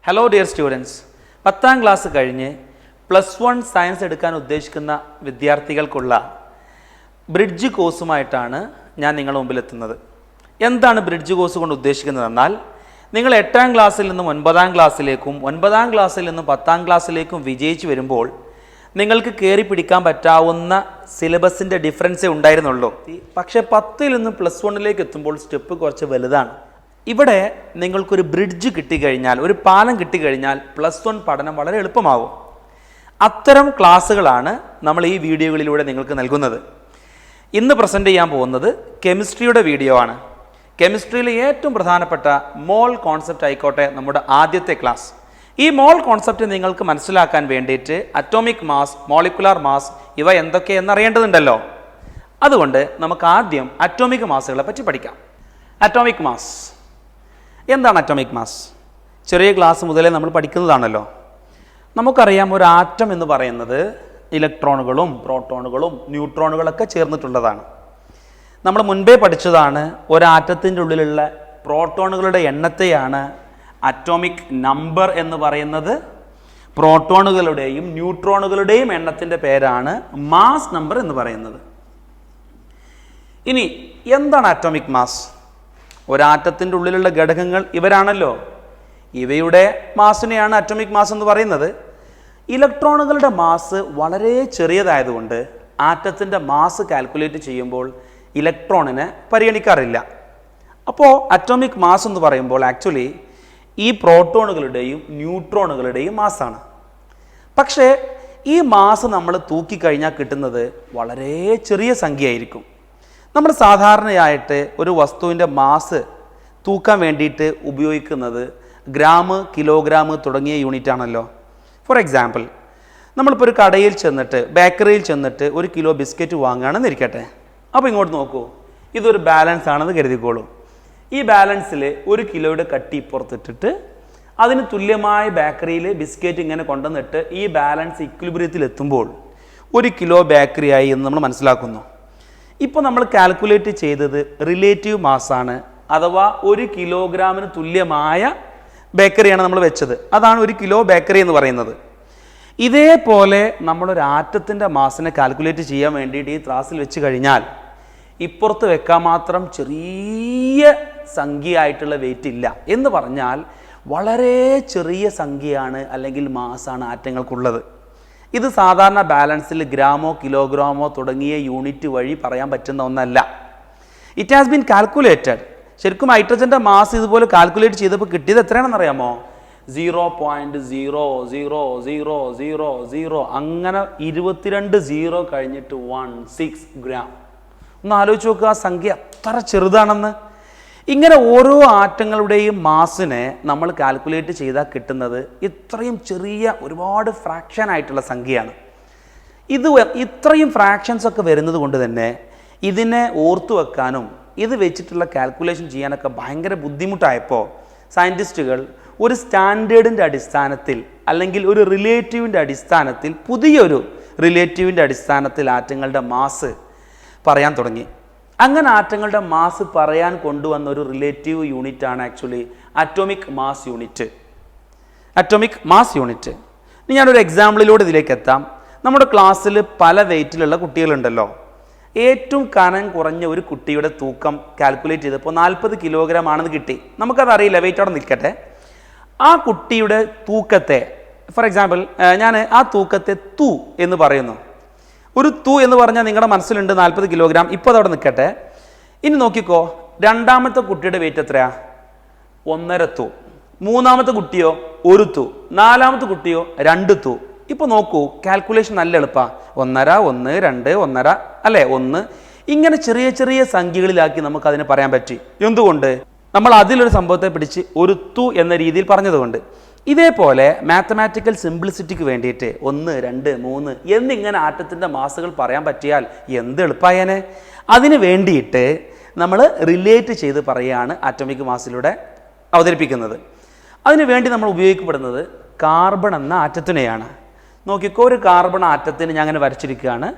Hello dear students, 10ാം class കഴിഞ്ഞ് +1 science എടുക്കാൻ ഉദ്ദേശിക്കുന്ന വിദ്യാർത്ഥികൾക്കുള്ള ബ്രിഡ്ജ് കോഴ്സുമായിട്ടാണ് ഞാൻ നിങ്ങളുടെ മുമ്പിലെത്തുന്നത്. എന്താണ് ബ്രിഡ്ജ് കോഴ്സ് കൊണ്ട് ഉദ്ദേശിക്കുന്നതെന്നാൽ, നിങ്ങൾ 8ാം ക്ലാസ്സിൽ നിന്നും 9ാം ക്ലാസ്സിലേക്കും 9ാം ക്ലാസ്സിൽ നിന്നും 10ാം ക്ലാസ്സിലേക്കും വിജയിച്ച് വരുമ്പോൾ നിങ്ങൾക്ക് കയറി പിടിക്കാൻ പറ്റാവുന്ന സിലബസിൻ്റെ ഡിഫറൻസേ ഉണ്ടായിരുന്നുള്ളൂ. പക്ഷേ 10ൽ നിന്ന് +1ലേക്ക് എത്തുമ്പോൾ സ്റ്റെപ്പ് കുറച്ച് വലുതാണ്. ഇവിടെ നിങ്ങൾക്കൊരു ബ്രിഡ്ജ് കിട്ടിക്കഴിഞ്ഞാൽ, ഒരു പാലം കിട്ടിക്കഴിഞ്ഞാൽ +1 പഠനം വളരെ എളുപ്പമാകും. അത്തരം ക്ലാസ്സുകളാണ് നമ്മൾ ഈ വീഡിയോകളിലൂടെ നിങ്ങൾക്ക് നൽകുന്നത്. ഇന്ന് പ്രസൻറ്റ് ചെയ്യാൻ പോകുന്നത് കെമിസ്ട്രിയുടെ വീഡിയോ ആണ്. കെമിസ്ട്രിയിലെ ഏറ്റവും പ്രധാനപ്പെട്ട മോൾ കോൺസെപ്റ്റ് ആയിക്കോട്ടെ നമ്മുടെ ആദ്യത്തെ ക്ലാസ്. ഈ മോൾ കോൺസെപ്റ്റ് നിങ്ങൾക്ക് മനസ്സിലാക്കാൻ വേണ്ടിയിട്ട് അറ്റോമിക് മാസ്, മോളിക്കുലാർ മാസ് ഇവ എന്തൊക്കെയെന്നറിയേണ്ടതുണ്ടല്ലോ. അതുകൊണ്ട് നമുക്ക് ആദ്യം അറ്റോമിക് മാസുകളെ പറ്റി പഠിക്കാം. അറ്റോമിക് മാസ് എന്താണ്? അറ്റോമിക് മാസ് ചെറിയ ക്ലാസ് മുതലേ നമ്മൾ പഠിക്കുന്നതാണല്ലോ. നമുക്കറിയാം, ഒരു ആറ്റം എന്ന് പറയുന്നത് ഇലക്ട്രോണുകളും പ്രോട്ടോണുകളും ന്യൂട്രോണുകളൊക്കെ ചേർന്നിട്ടുള്ളതാണ്. നമ്മൾ മുൻപേ പഠിച്ചതാണ്, ഒരാറ്റത്തിൻ്റെ ഉള്ളിലുള്ള പ്രോട്ടോണുകളുടെ എണ്ണത്തെയാണ് അറ്റോമിക് നമ്പർ എന്ന് പറയുന്നത്. പ്രോട്ടോണുകളുടെയും ന്യൂട്രോണുകളുടെയും എണ്ണത്തിൻ്റെ പേരാണ് മാസ് നമ്പർ എന്ന് പറയുന്നത്. ഇനി എന്താണ് അറ്റോമിക് മാസ്? ഒരാറ്റത്തിൻ്റെ ഉള്ളിലുള്ള ഘടകങ്ങൾ ഇവരാണല്ലോ. ഇവയുടെ മാസിനെയാണ് അറ്റോമിക് മാസ് എന്ന് പറയുന്നത്. ഇലക്ട്രോണുകളുടെ മാസ് വളരെ ചെറിയതായതുകൊണ്ട് ആറ്റത്തിൻ്റെ മാസ് കാൽക്കുലേറ്റ് ചെയ്യുമ്പോൾ ഇലക്ട്രോണിനെ പരിഗണിക്കാറില്ല. അപ്പോൾ അറ്റോമിക് മാസ് എന്ന് പറയുമ്പോൾ ആക്ച്വലി ഈ പ്രോട്ടോണുകളുടെയും ന്യൂട്രോണുകളുടെയും മാസാണ്. പക്ഷേ ഈ മാസ് നമ്മൾ തൂക്കിക്കഴിഞ്ഞാൽ കിട്ടുന്നത് വളരെ ചെറിയ സംഖ്യയായിരിക്കും. നമ്മൾ സാധാരണയായിട്ട് ഒരു വസ്തുവിൻ്റെ മാസ് തൂക്കാൻ വേണ്ടിയിട്ട് ഉപയോഗിക്കുന്നത് ഗ്രാം, കിലോഗ്രാം തുടങ്ങിയ യൂണിറ്റ് ആണല്ലോ. ഫോർ എക്സാമ്പിൾ, നമ്മളിപ്പോൾ ഒരു കടയിൽ ചെന്നിട്ട്, ബേക്കറിയിൽ ചെന്നിട്ട് 1 കിലോ ബിസ്ക്കറ്റ് വാങ്ങുകയാണെന്ന് ഇരിക്കട്ടെ. അപ്പോൾ ഇങ്ങോട്ട് നോക്കൂ, ഇതൊരു ബാലൻസ് ആണെന്ന് കരുതിക്കോളൂ. ഈ ബാലൻസിൽ 1 കിലോയുടെ കട്ടി പുറത്തിട്ടിട്ട് അതിന് തുല്യമായ ബേക്കറിയിൽ ബിസ്ക്കറ്റ് ഇങ്ങനെ കൊണ്ടുവന്നിട്ട് ഈ ബാലൻസ് ഇക്വിലിബ്രിയത്തിൽ എത്തുമ്പോൾ 1 കിലോ ബേക്കറിയായി എന്ന് നമ്മൾ മനസ്സിലാക്കുന്നു. ഇപ്പോൾ നമ്മൾ കാൽക്കുലേറ്റ് ചെയ്തത് റിലേറ്റീവ് മാസാണ്, അഥവാ 1 കിലോഗ്രാമിന് തുല്യമായ ബേക്കറിയാണ് നമ്മൾ വെച്ചത്. അതാണ് 1 കിലോ ബേക്കറി എന്ന് പറയുന്നത്. ഇതേപോലെ നമ്മളൊരു ആറ്റത്തിൻ്റെ മാസിനെ കാൽക്കുലേറ്റ് ചെയ്യാൻ വേണ്ടിയിട്ട് ഈ ത്രാസിൽ വെച്ച് കഴിഞ്ഞാൽ ഇപ്പുറത്ത് വെക്കാൻ മാത്രം ചെറിയ സംഖ്യയായിട്ടുള്ള വെയിറ്റ് ഇല്ല. എന്ന് പറഞ്ഞാൽ വളരെ ചെറിയ സംഖ്യയാണ് അല്ലെങ്കിൽ മാസാണ് ആറ്റങ്ങൾക്കുള്ളത്. ഇത് സാധാരണ ബാലൻസിൽ ഗ്രാമോ കിലോഗ്രാമോ തുടങ്ങിയ യൂണിറ്റ് വഴി പറയാൻ പറ്റുന്ന ഒന്നല്ല. It has been calculated. ശരിക്കും ഹൈഡ്രജൻ്റെ മാസ് ഇതുപോലെ കാൽക്കുലേറ്റ് ചെയ്തപ്പോൾ കിട്ടിയത് എത്രയാണെന്ന് അറിയാമോ? 0.00000 അങ്ങനെ 22 0 കഴിഞ്ഞിട്ട് 16 ഗ്രാം. ഒന്ന് ആലോചിച്ച് നോക്കുക, ആ സംഖ്യ അത്ര ചെറുതാണെന്ന്. ഇങ്ങനെ ഓരോ ആറ്റങ്ങളുടെയും മാസിനെ നമ്മൾ കാൽക്കുലേറ്റ് ചെയ്താൽ കിട്ടുന്നത് ഇത്രയും ചെറിയ ഒരുപാട് ഫ്രാക്ഷൻ ആയിട്ടുള്ള സംഖ്യയാണ്. ഇത്രയും ഫ്രാക്ഷൻസ് ഒക്കെ വരുന്നത് കൊണ്ട് തന്നെ ഇതിനെ ഓർത്തു വെക്കാനും ഇത് വെച്ചിട്ടുള്ള കാൽക്കുലേഷൻ ചെയ്യാനൊക്കെ ഭയങ്കര ബുദ്ധിമുട്ടായപ്പോൾ സയൻറ്റിസ്റ്റുകൾ ഒരു സ്റ്റാൻഡേർഡിൻ്റെ അടിസ്ഥാനത്തിൽ അല്ലെങ്കിൽ ഒരു റിലേറ്റീവിൻ്റെ അടിസ്ഥാനത്തിൽ, പുതിയൊരു റിലേറ്റീവിൻ്റെ അടിസ്ഥാനത്തിൽ ആറ്റങ്ങളുടെ മാസ് പറയാൻ തുടങ്ങി. അങ്ങനെ ആറ്റങ്ങളുടെ മാസ് പറയാൻ കൊണ്ടുവന്ന ഒരു റിലേറ്റീവ് യൂണിറ്റ് ആണ് actually atomic mass unit. Atomic mass unit. ഇനി ഞാനൊരു എക്സാമ്പിളിലൂടെ ഇതിലേക്ക് എത്താം. നമ്മുടെ ക്ലാസ്സിൽ പല വെയിറ്റിലുള്ള കുട്ടികളുണ്ടല്ലോ. ഏറ്റവും കനം കുറഞ്ഞ ഒരു കുട്ടിയുടെ തൂക്കം കാൽക്കുലേറ്റ് ചെയ്തപ്പോൾ 40 കിലോഗ്രാം ആണെന്ന് കിട്ടി. നമുക്കതറിയില്ല, വെയിറ്റ് അവിടെ നിൽക്കട്ടെ. ആ കുട്ടിയുടെ തൂക്കത്തെ, ഫോർ എക്സാമ്പിൾ ഞാൻ ആ തൂക്കത്തെ തു എന്ന് പറയുന്നു. ഒരു തു എന്ന് പറഞ്ഞാൽ നിങ്ങളുടെ മനസ്സിലുണ്ട് 40 കിലോഗ്രാം. ഇപ്പോൾ അതവിടെ നിൽക്കട്ടെ. ഇനി നോക്കിക്കോ, രണ്ടാമത്തെ കുട്ടിയുടെ വെയിറ്റ് എത്രയാ? 1.5 തു. മൂന്നാമത്തെ കുട്ടിയോ 1 തു. നാലാമത്തെ കുട്ടിയോ 2 തു. ഇപ്പോൾ നോക്കൂ, കാൽക്കുലേഷൻ നല്ല എളുപ്പമാണ്. 1.5, 1, 2, 1.5 അല്ലേ, 1. ഇങ്ങനെ ചെറിയ ചെറിയ സംഖ്യകളിലാക്കി നമുക്കതിനെ പറയാൻ പറ്റി. എന്തുകൊണ്ട്? നമ്മൾ അതിലൊരു സംഭവത്തെ പിടിച്ച് 1 തു എന്ന രീതിയിൽ പറഞ്ഞതുകൊണ്ട്. ഇതേപോലെ മാത്തമാറ്റിക്കൽ സിംപ്ലിസിറ്റിക്ക് വേണ്ടിയിട്ട് 1, 2, 3 എന്നിങ്ങനെ ആറ്റത്തിൻ്റെ മാസുകൾ പറയാൻ പറ്റിയാൽ എന്ത് എളുപ്പമായേനെ. അതിന് വേണ്ടിയിട്ട് നമ്മൾ റിലേറ്റ് ചെയ്ത് പറയുകയാണ് ആറ്റോമിക് മാസിലൂടെ അവതരിപ്പിക്കുന്നത്. അതിനു വേണ്ടി നമ്മൾ ഉപയോഗിക്കപ്പെടുന്നത് കാർബൺ എന്ന ആറ്റത്തിനെയാണ്. നോക്കിക്കോ, ഒരു കാർബൺ ആറ്റത്തിന് ഞാൻ അങ്ങനെ വരച്ചിരിക്കുകയാണ്.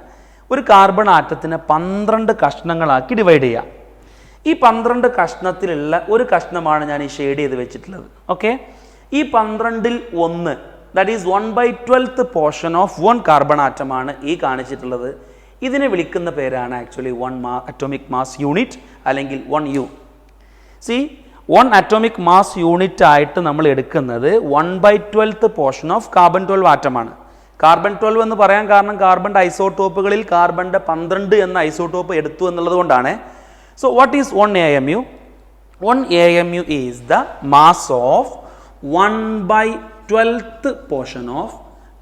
ഒരു കാർബൺ ആറ്റത്തിനെ 12 കഷ്ണങ്ങളാക്കി ഡിവൈഡ് ചെയ്യാം. ഈ 12 കഷ്ണത്തിലുള്ള ഒരു കഷ്ണമാണ് ഞാൻ ഈ ഷെയ്ഡ് ചെയ്ത് വെച്ചിട്ടുള്ളത്. ഓക്കെ, ഈ 12ൽ 1, that is 1/12th portion of 1 carbon ആറ്റമാണ് ഈ കാണിച്ചിട്ടുള്ളത്. ഇതിനെ വിളിക്കുന്ന പേരാണ് ആക്ച്വലി 1 അറ്റോമിക് മാസ് യൂണിറ്റ് അല്ലെങ്കിൽ 1U. C 1 atomic mass unit ആയിട്ട് നമ്മൾ എടുക്കുന്നത് 1/12th പോർഷൻ ഓഫ് കാർബൺ 12 ആറ്റമാണ്. കാർബൺ 12 എന്ന് പറയാൻ കാരണം കാർബണിൻ്റെ ഐസോട്ടോപ്പുകളിൽ കാർബണിൻ്റെ 12 എന്ന ഐസോട്ടോപ്പ് എടുത്തു എന്നുള്ളത് കൊണ്ടാണ്. So what is 1 AMU? 1 AMU is the mass of 1/12th portion of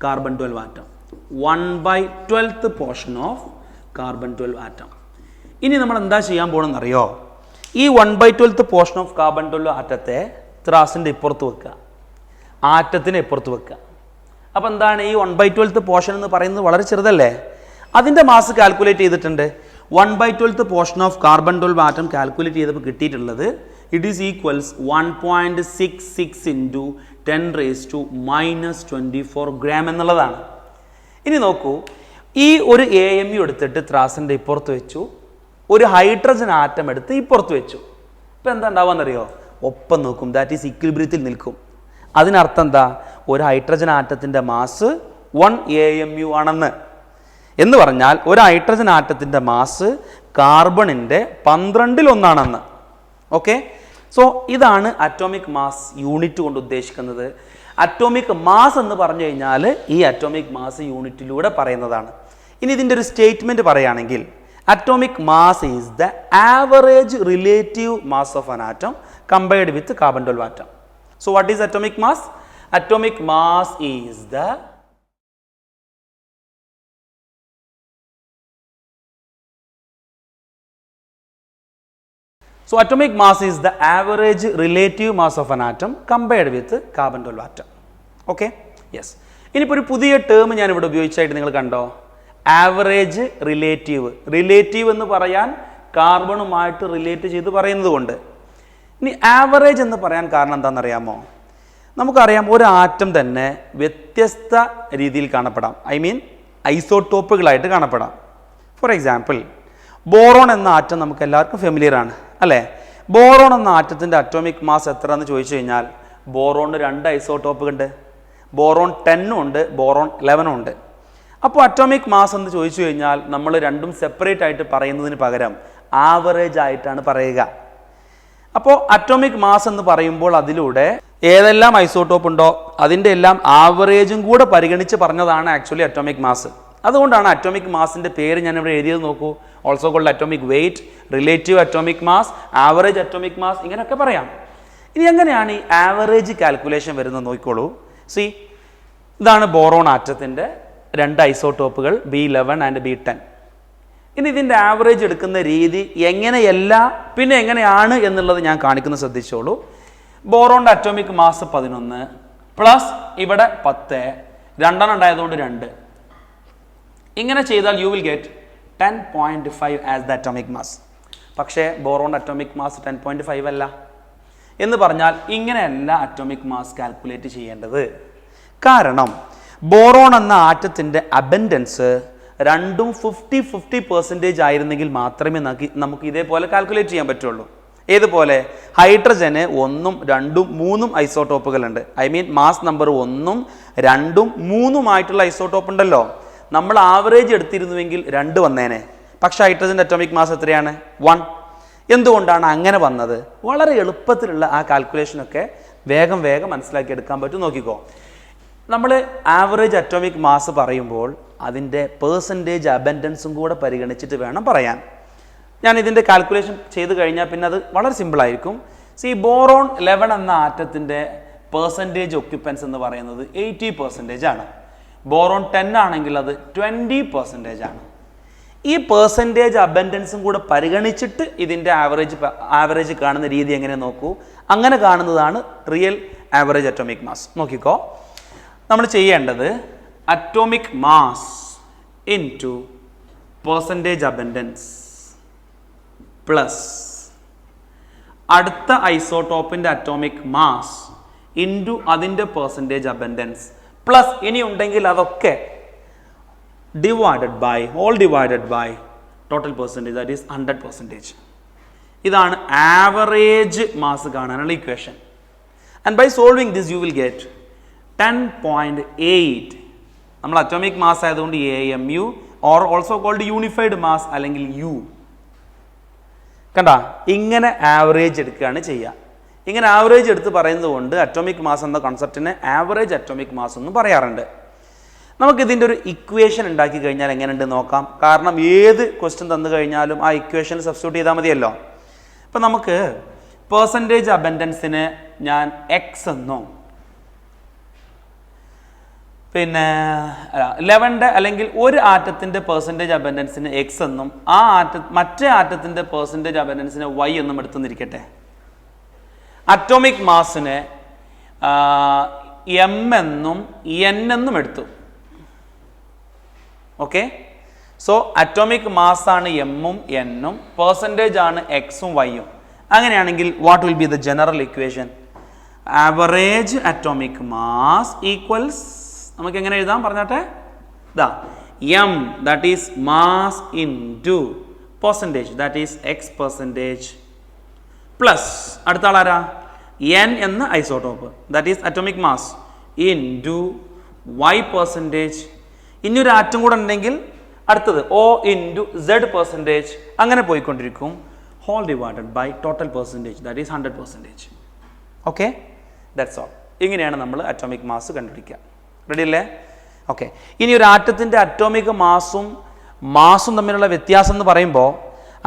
carbon 12 atom. 1/12th portion of carbon 12 atom. ഇനി നമ്മൾ എന്താ ചെയ്യാൻ പോകണമെന്ന് അറിയോ? ഈ 1/12th പോർഷൻ ഓഫ് കാർബൺ 12 ആറ്റത്തെ ത്രാസിൻ്റെ ഇപ്പുറത്ത് വെക്കുക, ആറ്റത്തിന് ഇപ്പുറത്ത് വെക്കുക. അപ്പോൾ എന്താണ് ഈ 1/12th പോർഷൻ എന്ന് പറയുന്നത്? വളരെ ചെറുതല്ലേ? അതിൻ്റെ മാസ് കാൽക്കുലേറ്റ് ചെയ്തിട്ടുണ്ട്. 1/12th portion of carbon 12 atom calculate ചെയ്തപ്പോൾ കിട്ടിയിട്ടുള്ളത് it is equals 1.66 into 10⁻⁻24 gram എന്നുള്ളതാണ്. ഇനി നോക്കൂ, ഈ ഒരു AMU എടുത്തിട്ട് ത്രാസിൻ്റെ ഇപ്പുറത്ത് വെച്ചു, ഒരു ഹൈഡ്രജൻ ആറ്റം എടുത്ത് ഇപ്പുറത്ത് വെച്ചു. ഇപ്പം എന്താ ഉണ്ടാവുകയെന്നറിയോ? ഒപ്പം നോക്കും, ദാറ്റ് ഈസ് ഇക്വിലിബ്രിയത്തിൽ നിൽക്കും. അതിനർത്ഥം എന്താ? ഒരു ഹൈഡ്രജൻ ആറ്റത്തിൻ്റെ മാസ് 1 AMU ആണെന്ന്. എന്ന് പറഞ്ഞാൽ ഒരു ഹൈഡ്രജൻ ആറ്റത്തിൻ്റെ മാസ് കാർബണിൻ്റെ 12ൽ 1 ആണെന്ന്. ഓക്കെ, സോ ഇതാണ് അറ്റോമിക് മാസ് യൂണിറ്റ് കൊണ്ട് ഉദ്ദേശിക്കുന്നത്. അറ്റോമിക് മാസ് എന്ന് പറഞ്ഞു കഴിഞ്ഞാൽ ഈ അറ്റോമിക് മാസ് യൂണിറ്റിലൂടെ പറയുന്നതാണ്. ഇനി ഇതിൻ്റെ ഒരു സ്റ്റേറ്റ്മെൻറ്റ് പറയുകയാണെങ്കിൽ atomic mass is the average relative mass of an atom compared with carbon 12 atom. So what is atomic mass? Atomic mass is the atomic mass is the average relative mass of an atom compared with carbon 12 atom. Okay? Yes. ഇനിയിപ്പോൾ ഒരു പുതിയ term ഞാൻ ഇവിടെ ഉപയോഗിച്ചായിട്ട് നിങ്ങൾ കണ്ടോ? Average relative. Relative എന്ന് പറയാൻ കാർബണുമായിട്ട് relate ചെയ്ത് പറയുന്നത് കൊണ്ട്. ഇനി ആവറേജ് എന്ന് പറയാൻ കാരണം എന്താണെന്നറിയാമോ? നമുക്കറിയാം ഒരു ആറ്റം തന്നെ വ്യത്യസ്ത രീതിയിൽ കാണപ്പെടാം. ഐ മീൻ ഐസോട്ടോപ്പുകളായിട്ട് കാണപ്പെടാം. ഫോർ എക്സാമ്പിൾ, ബോറോൺ എന്ന ആറ്റം നമുക്ക് എല്ലാവർക്കും ഫെമിലിയർ ആണ് അല്ലേ? ബോറോൺ എന്ന ആറ്റത്തിൻ്റെ അറ്റോമിക് മാസ് എത്ര എന്ന് ചോദിച്ചു കഴിഞ്ഞാൽ ബോറോണിന് 2 ഐസോട്ടോപ്പുകൾ ഉണ്ട്. ബോറോൺ 10 ഉണ്ട്, ബോറോൺ 11 ഉണ്ട്. അപ്പോൾ അറ്റോമിക് മാസ് എന്ന് ചോദിച്ചു കഴിഞ്ഞാൽ നമ്മൾ രണ്ടും സെപ്പറേറ്റ് ആയിട്ട് പറയുന്നതിന് പകരം ആവറേജ് ആയിട്ടാണ് പറയുക. അപ്പോൾ അറ്റോമിക് മാസ് എന്ന് പറയുമ്പോൾ അതിലൂടെ ഏതെല്ലാം ഐസോട്ടോപ്പ് ഉണ്ടോ അതിൻ്റെ എല്ലാം ആവറേജും കൂടെ പരിഗണിച്ച് പറഞ്ഞതാണ് ആക്ച്വലി അറ്റോമിക് മാസ്. അതുകൊണ്ടാണ് അറ്റോമിക് മാസിൻ്റെ പേര് ഞാൻ ഇവിടെ എഴുതിയത് നോക്കൂ. Also called atomic weight, relative atomic mass, average atomic mass, ഇങ്ങനെയൊക്കെ പറയാം. ഇനി എങ്ങനെയാണ് ഈ ആവറേജ് കാൽക്കുലേഷൻ വരുന്നത് നോക്കിക്കോളൂ. സി, ഇതാണ് ബോറോൺ ആറ്റത്തിൻ്റെ 2 ഐസോട്ടോപ്പുകൾ B11 ആൻഡ് B10. ഇനി ഇതിൻ്റെ ആവറേജ് എടുക്കുന്ന രീതി എങ്ങനെയല്ല പിന്നെ എങ്ങനെയാണ് എന്നുള്ളത് ഞാൻ കാണിക്കുന്നത് ശ്രദ്ധിച്ചോളൂ. ബോറോണിൻ്റെ അറ്റോമിക് മാസ് 11 പ്ലസ് ഇവിടെ 10, 2 ഉണ്ടായതുകൊണ്ട് 2. ഇങ്ങനെ ചെയ്താൽ U will get 10.5 as the atomic mass. പക്ഷേ ബോറോണിൻ്റെ അറ്റോമിക് മാസ് 10.5 അല്ല. എന്ന് പറഞ്ഞാൽ ഇങ്ങനെയല്ല അറ്റോമിക് മാസ് കാൽക്കുലേറ്റ് ചെയ്യേണ്ടത്. കാരണം ബോറോൺ എന്ന ആറ്റത്തിൻ്റെ അബൻഡൻസ് രണ്ടും 50-50% ആയിരുന്നെങ്കിൽ മാത്രമേ നമുക്ക് ഇതേപോലെ കാൽക്കുലേറ്റ് ചെയ്യാൻ പറ്റുള്ളൂ. ഏതുപോലെ? ഹൈഡ്രജന് 1, 2, 3 ഐസോട്ടോപ്പുകളുണ്ട്. ഐ മീൻ മാസ് നമ്പർ 1, 2, 3 ആയിട്ടുള്ള ഐസോട്ടോപ്പ് ഉണ്ടല്ലോ. നമ്മൾ ആവറേജ് എടുത്തിരുന്നുവെങ്കിൽ 2 വന്നേനെ. പക്ഷേ ഹൈഡ്രജൻ്റെ അറ്റോമിക് മാസ് എത്രയാണ്? 1. എന്തുകൊണ്ടാണ് അങ്ങനെ വന്നത്? വളരെ എളുപ്പത്തിലുള്ള ആ കാൽക്കുലേഷനൊക്കെ വേഗം മനസ്സിലാക്കി എടുക്കാൻ പറ്റും. നോക്കിക്കോ, നമ്മൾ ആവറേജ് അറ്റോമിക് മാസ് പറയുമ്പോൾ അതിൻ്റെ പേഴ്സൻറ്റേജ് അബൻഡൻസും കൂടെ പരിഗണിച്ചിട്ട് വേണം പറയാൻ. ഞാൻ ഇതിൻ്റെ കാൽക്കുലേഷൻ ചെയ്ത് കഴിഞ്ഞാൽ പിന്നെ അത് വളരെ സിമ്പിളായിരിക്കും. സി, ബോറോൺ 11 എന്ന ആറ്റത്തിൻ്റെ പേഴ്സൻറ്റേജ് ഒക്യുപ്പൻസ് എന്ന് പറയുന്നത് 80% ആണ്. ബോറോൺ 10 ആണെങ്കിൽ അത് 20% ആണ്. ഈ പേഴ്സൻറ്റേജ് അബൻഡൻസും കൂടെ പരിഗണിച്ചിട്ട് ഇതിൻ്റെ ആവറേജ് കാണുന്ന രീതി എങ്ങനെ നോക്കൂ. അങ്ങനെ കാണുന്നതാണ് റിയൽ ആവറേജ് അറ്റോമിക് മാസ്. നോക്കിക്കോ, നമ്മൾ ചെയ്യേണ്ടത് atomic mass into percentage abundance plus അടുത്ത ഐസോട്ടോപ്പിൻ്റെ അറ്റോമിക് മാസ് ഇൻറ്റു അതിൻ്റെ പേഴ്സൻറ്റേജ് അബൻഡൻസ് പ്ലസ് ഇനി ഉണ്ടെങ്കിൽ അതൊക്കെ divided by total percentage, that is 100%. ഇതാണ് ആവറേജ് മാസ് കാണാനുള്ള equation. And by solving this, you will get 10.8. നമ്മൾ അറ്റോമിക് മാസ് ആയതുകൊണ്ട് AMU or also called unified mass അല്ലെങ്കിൽ U. കണ്ട, ഇങ്ങനെ ആവറേജ് എടുക്കുകയാണ് ചെയ്യുക. ഇങ്ങനെ ആവറേജ് എടുത്ത് പറയുന്നത് കൊണ്ട് അറ്റോമിക് മാസ് എന്ന കോൺസെപ്റ്റിനെ ആവറേജ് അറ്റോമിക് മാസ് എന്ന് പറയാറുണ്ട്. നമുക്കിതിൻ്റെ ഒരു ഇക്വേഷൻ ഉണ്ടാക്കി കഴിഞ്ഞാൽ എങ്ങനെയുണ്ട് നോക്കാം. കാരണം ഏത് ക്വസ്റ്റ്യൻ തന്നു കഴിഞ്ഞാലും ആ ഇക്വേഷൻ സബ്സ്റ്റിറ്റ്യൂട്ട് ചെയ്താൽ മതിയല്ലോ. അപ്പം നമുക്ക് പെർസെൻറ്റേജ് അബൻഡൻസിന് ഞാൻ എക്സ് എന്നോ പിന്നെ 11 അല്ലെങ്കിൽ ഒരു ആറ്റത്തിൻ്റെ പെർസെൻറ്റേജ് അബൻഡൻസിന് എക്സ് എന്നും മറ്റേ ആറ്റത്തിൻ്റെ പെർസെൻറ്റേജ് അബൻഡൻസിന് വൈ എന്നും എടുത്തുനിന്നിരിക്കട്ടെ. അറ്റോമിക് മാസിന് എം എന്നും എൻ എന്നും എടുത്തു. ഓക്കെ, സോ അറ്റോമിക് മാസ് ആണ് എമ്മും എന്നും, പെർസെൻറ്റേജ് ആണ് എക്സും വൈയും. അങ്ങനെയാണെങ്കിൽ what will be the general equation? Average atomic mass equals, നമുക്ക് എങ്ങനെ എഴുതാം പറഞ്ഞാട്ടെ, ദാ M that is mass into percentage that is X percentage plus അടുത്ത ആളാരാ എൻ എന്ന isotope that is atomic mass into Y percentage. ഇനി ഒരു ആറ്റം കൂടെ ഉണ്ടെങ്കിൽ അടുത്തത് O ഇൻറ്റു Z പെർസെൻറ്റേജ്, അങ്ങനെ പോയിക്കൊണ്ടിരിക്കും. Whole divided by total percentage that is 100%. Okay, that's all. ഇങ്ങനെയാണ് നമ്മൾ അറ്റോമിക് മാസ് കണ്ടുപിടിക്കുക. റെഡി അല്ലേ? ഓക്കെ, ഇനി ഒരു ആറ്റത്തിൻ്റെ അറ്റോമിക് മാസും തമ്മിലുള്ള വ്യത്യാസം എന്ന് പറയുമ്പോൾ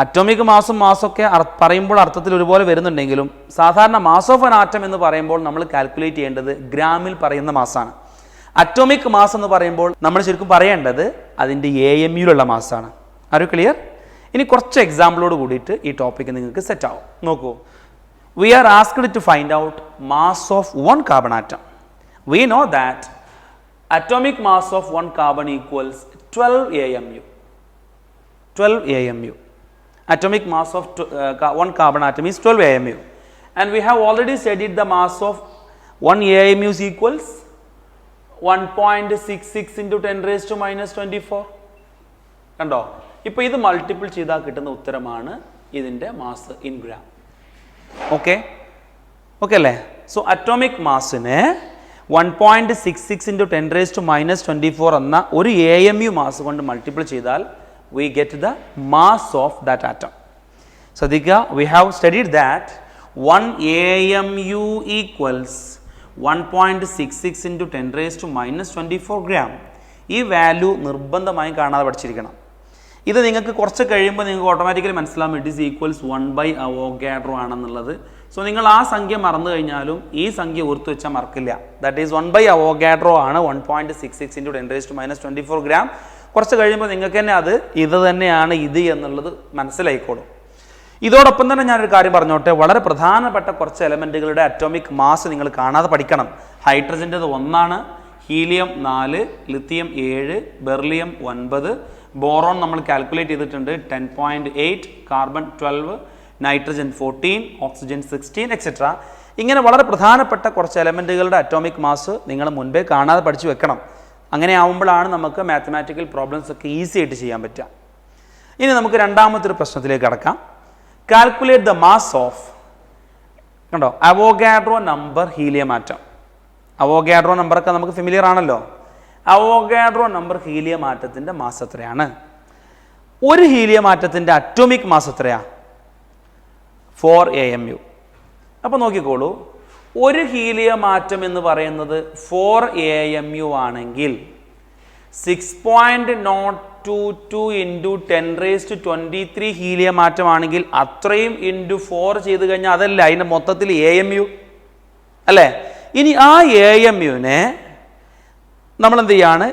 അറ്റോമിക് മാസൊക്കെ പറയുമ്പോൾ അർത്ഥത്തിൽ ഒരുപോലെ വരുന്നുണ്ടെങ്കിലും സാധാരണ മാസ് ഓഫ് ആൻ ആറ്റം എന്ന് പറയുമ്പോൾ നമ്മൾ കാൽക്കുലേറ്റ് ചെയ്യേണ്ടത് ഗ്രാമിൽ പറയുന്ന മാസാണ്. അറ്റോമിക് മാസ് എന്ന് പറയുമ്പോൾ നമ്മൾ ശരിക്കും പറയേണ്ടത് അതിൻ്റെ AMUലുള്ള മാസാണ്. Are you clear? ഇനി കുറച്ച് എക്സാമ്പിളോട് കൂടിയിട്ട് ഈ ടോപ്പിക്ക് നിങ്ങൾക്ക് സെറ്റ് ആവും. നോക്കൂ, we are asked to find out mass of 1 carbon atom. We know that atomic mass of 1 carbon equals 12 AMU. 12 AMU. Atomic mass of 1 carbon atom is 12 AMU. And we have already studied the mass of 1 AMU is equals 1.66 into 10 raised to minus 24. കണ്ടോ? ഇപ്പോൾ ഇത് multiple ചെയ്താൽ കിട്ടുന്ന ഉത്തരമാണ് ഇതിൻ്റെ mass in gram. Okay അല്ലേ? So atomic മാസിനെ 1.66 into 10 raised to minus 24 എന്ന ഒരു AMU മാസ് കൊണ്ട് മൾട്ടിപ്പിൾ ചെയ്താൽ we get the mass of that atom. ശ്രദ്ധിക്കുക, we have studied that 1 AMU equals 1.66 into 10 raised to minus 24 gram. ഈ value നിർബന്ധമായും കാണാതെ പഠിച്ചിരിക്കണം. ഇത് നിങ്ങൾക്ക് കുറച്ച് കഴിയുമ്പോൾ നിങ്ങൾക്ക് ഓട്ടോമാറ്റിക്കലി മനസ്സിലാവും ഇറ്റ് ഈസ് ഈക്വൽസ് 1/അവോഗാഡ്രോ ആണെന്നുള്ളത്. സോ നിങ്ങൾ ആ സംഖ്യ മറന്നു കഴിഞ്ഞാലും ഈ സംഖ്യ ഓർത്തു വെച്ചാൽ മറക്കില്ല. ദാറ്റ് ഈസ് 1/അവോഗാഡ്രോ ആണ് 1.66 into 10 raised to minus 24 gram. കുറച്ച് കഴിയുമ്പോൾ നിങ്ങൾക്ക് തന്നെ ഇത് തന്നെയാണ് ഇത് എന്നുള്ളത് മനസ്സിലായിക്കോളും. ഇതോടൊപ്പം തന്നെ ഞാനൊരു കാര്യം പറഞ്ഞോട്ടെ, വളരെ പ്രധാനപ്പെട്ട കുറച്ച് എലമെൻറ്റുകളുടെ അറ്റോമിക് മാസ് നിങ്ങൾ കാണാതെ പഠിക്കണം. ഹൈഡ്രജൻ്റെത് 1 ആണ്, ഹീലിയം 4, ലിത്തിയം 7, ബെർലിയം 9, ബോറോൺ നമ്മൾ കാൽക്കുലേറ്റ് ചെയ്തിട്ടുണ്ട് 10.8, കാർബൺ 12, നൈട്രജൻ 14, ഓക്സിജൻ 16 എക്സെട്ര. ഇങ്ങനെ വളരെ പ്രധാനപ്പെട്ട കുറച്ച് എലമെൻറ്റുകളുടെ അറ്റോമിക് മാസ് നിങ്ങൾ മുൻപേ കാണാതെ പഠിച്ചു വെക്കണം. അങ്ങനെ ആവുമ്പോഴാണ് നമുക്ക് മാത്തമാറ്റിക്കൽ പ്രോബ്ലംസ് ഒക്കെ ഈസി ആയിട്ട് ചെയ്യാൻ പറ്റുക. ഇനി നമുക്ക് രണ്ടാമത്തെ ഒരു പ്രശ്നത്തിലേക്ക് കടക്കാം. കാൽക്കുലേറ്റ് ദ മാസ് ഓഫ്, കണ്ടോ, Avogadro number helium atom. Avogadro നമ്പറൊക്കെ നമുക്ക് ഫെമിലിയർ ആണല്ലോ. അവോഗാഡ്രോ നമ്പർ ഹീലിയം ആറ്റത്തിൻ്റെ മാസ് എത്രയാണ്? ഒരു ഹീലിയം ആറ്റത്തിൻ്റെ അറ്റോമിക് മാസ് എത്രയാ? 4 AMU. അപ്പോൾ നോക്കിക്കോളൂ, ഒരു ഹീലിയം ആറ്റം എന്ന് പറയുന്നത് 4 AMU ആണെങ്കിൽ 6.022 into 10 raised to 23 helium atom ആണെങ്കിൽ അത്രയും ഇൻറ്റു 4 ചെയ്ത് കഴിഞ്ഞാൽ അതല്ല അതിൻ്റെ മൊത്തത്തിൽ AMU അല്ലേ? ഇനി ആ AMUവിനെ നമ്മൾ എന്ത് ചെയ്യാണ്?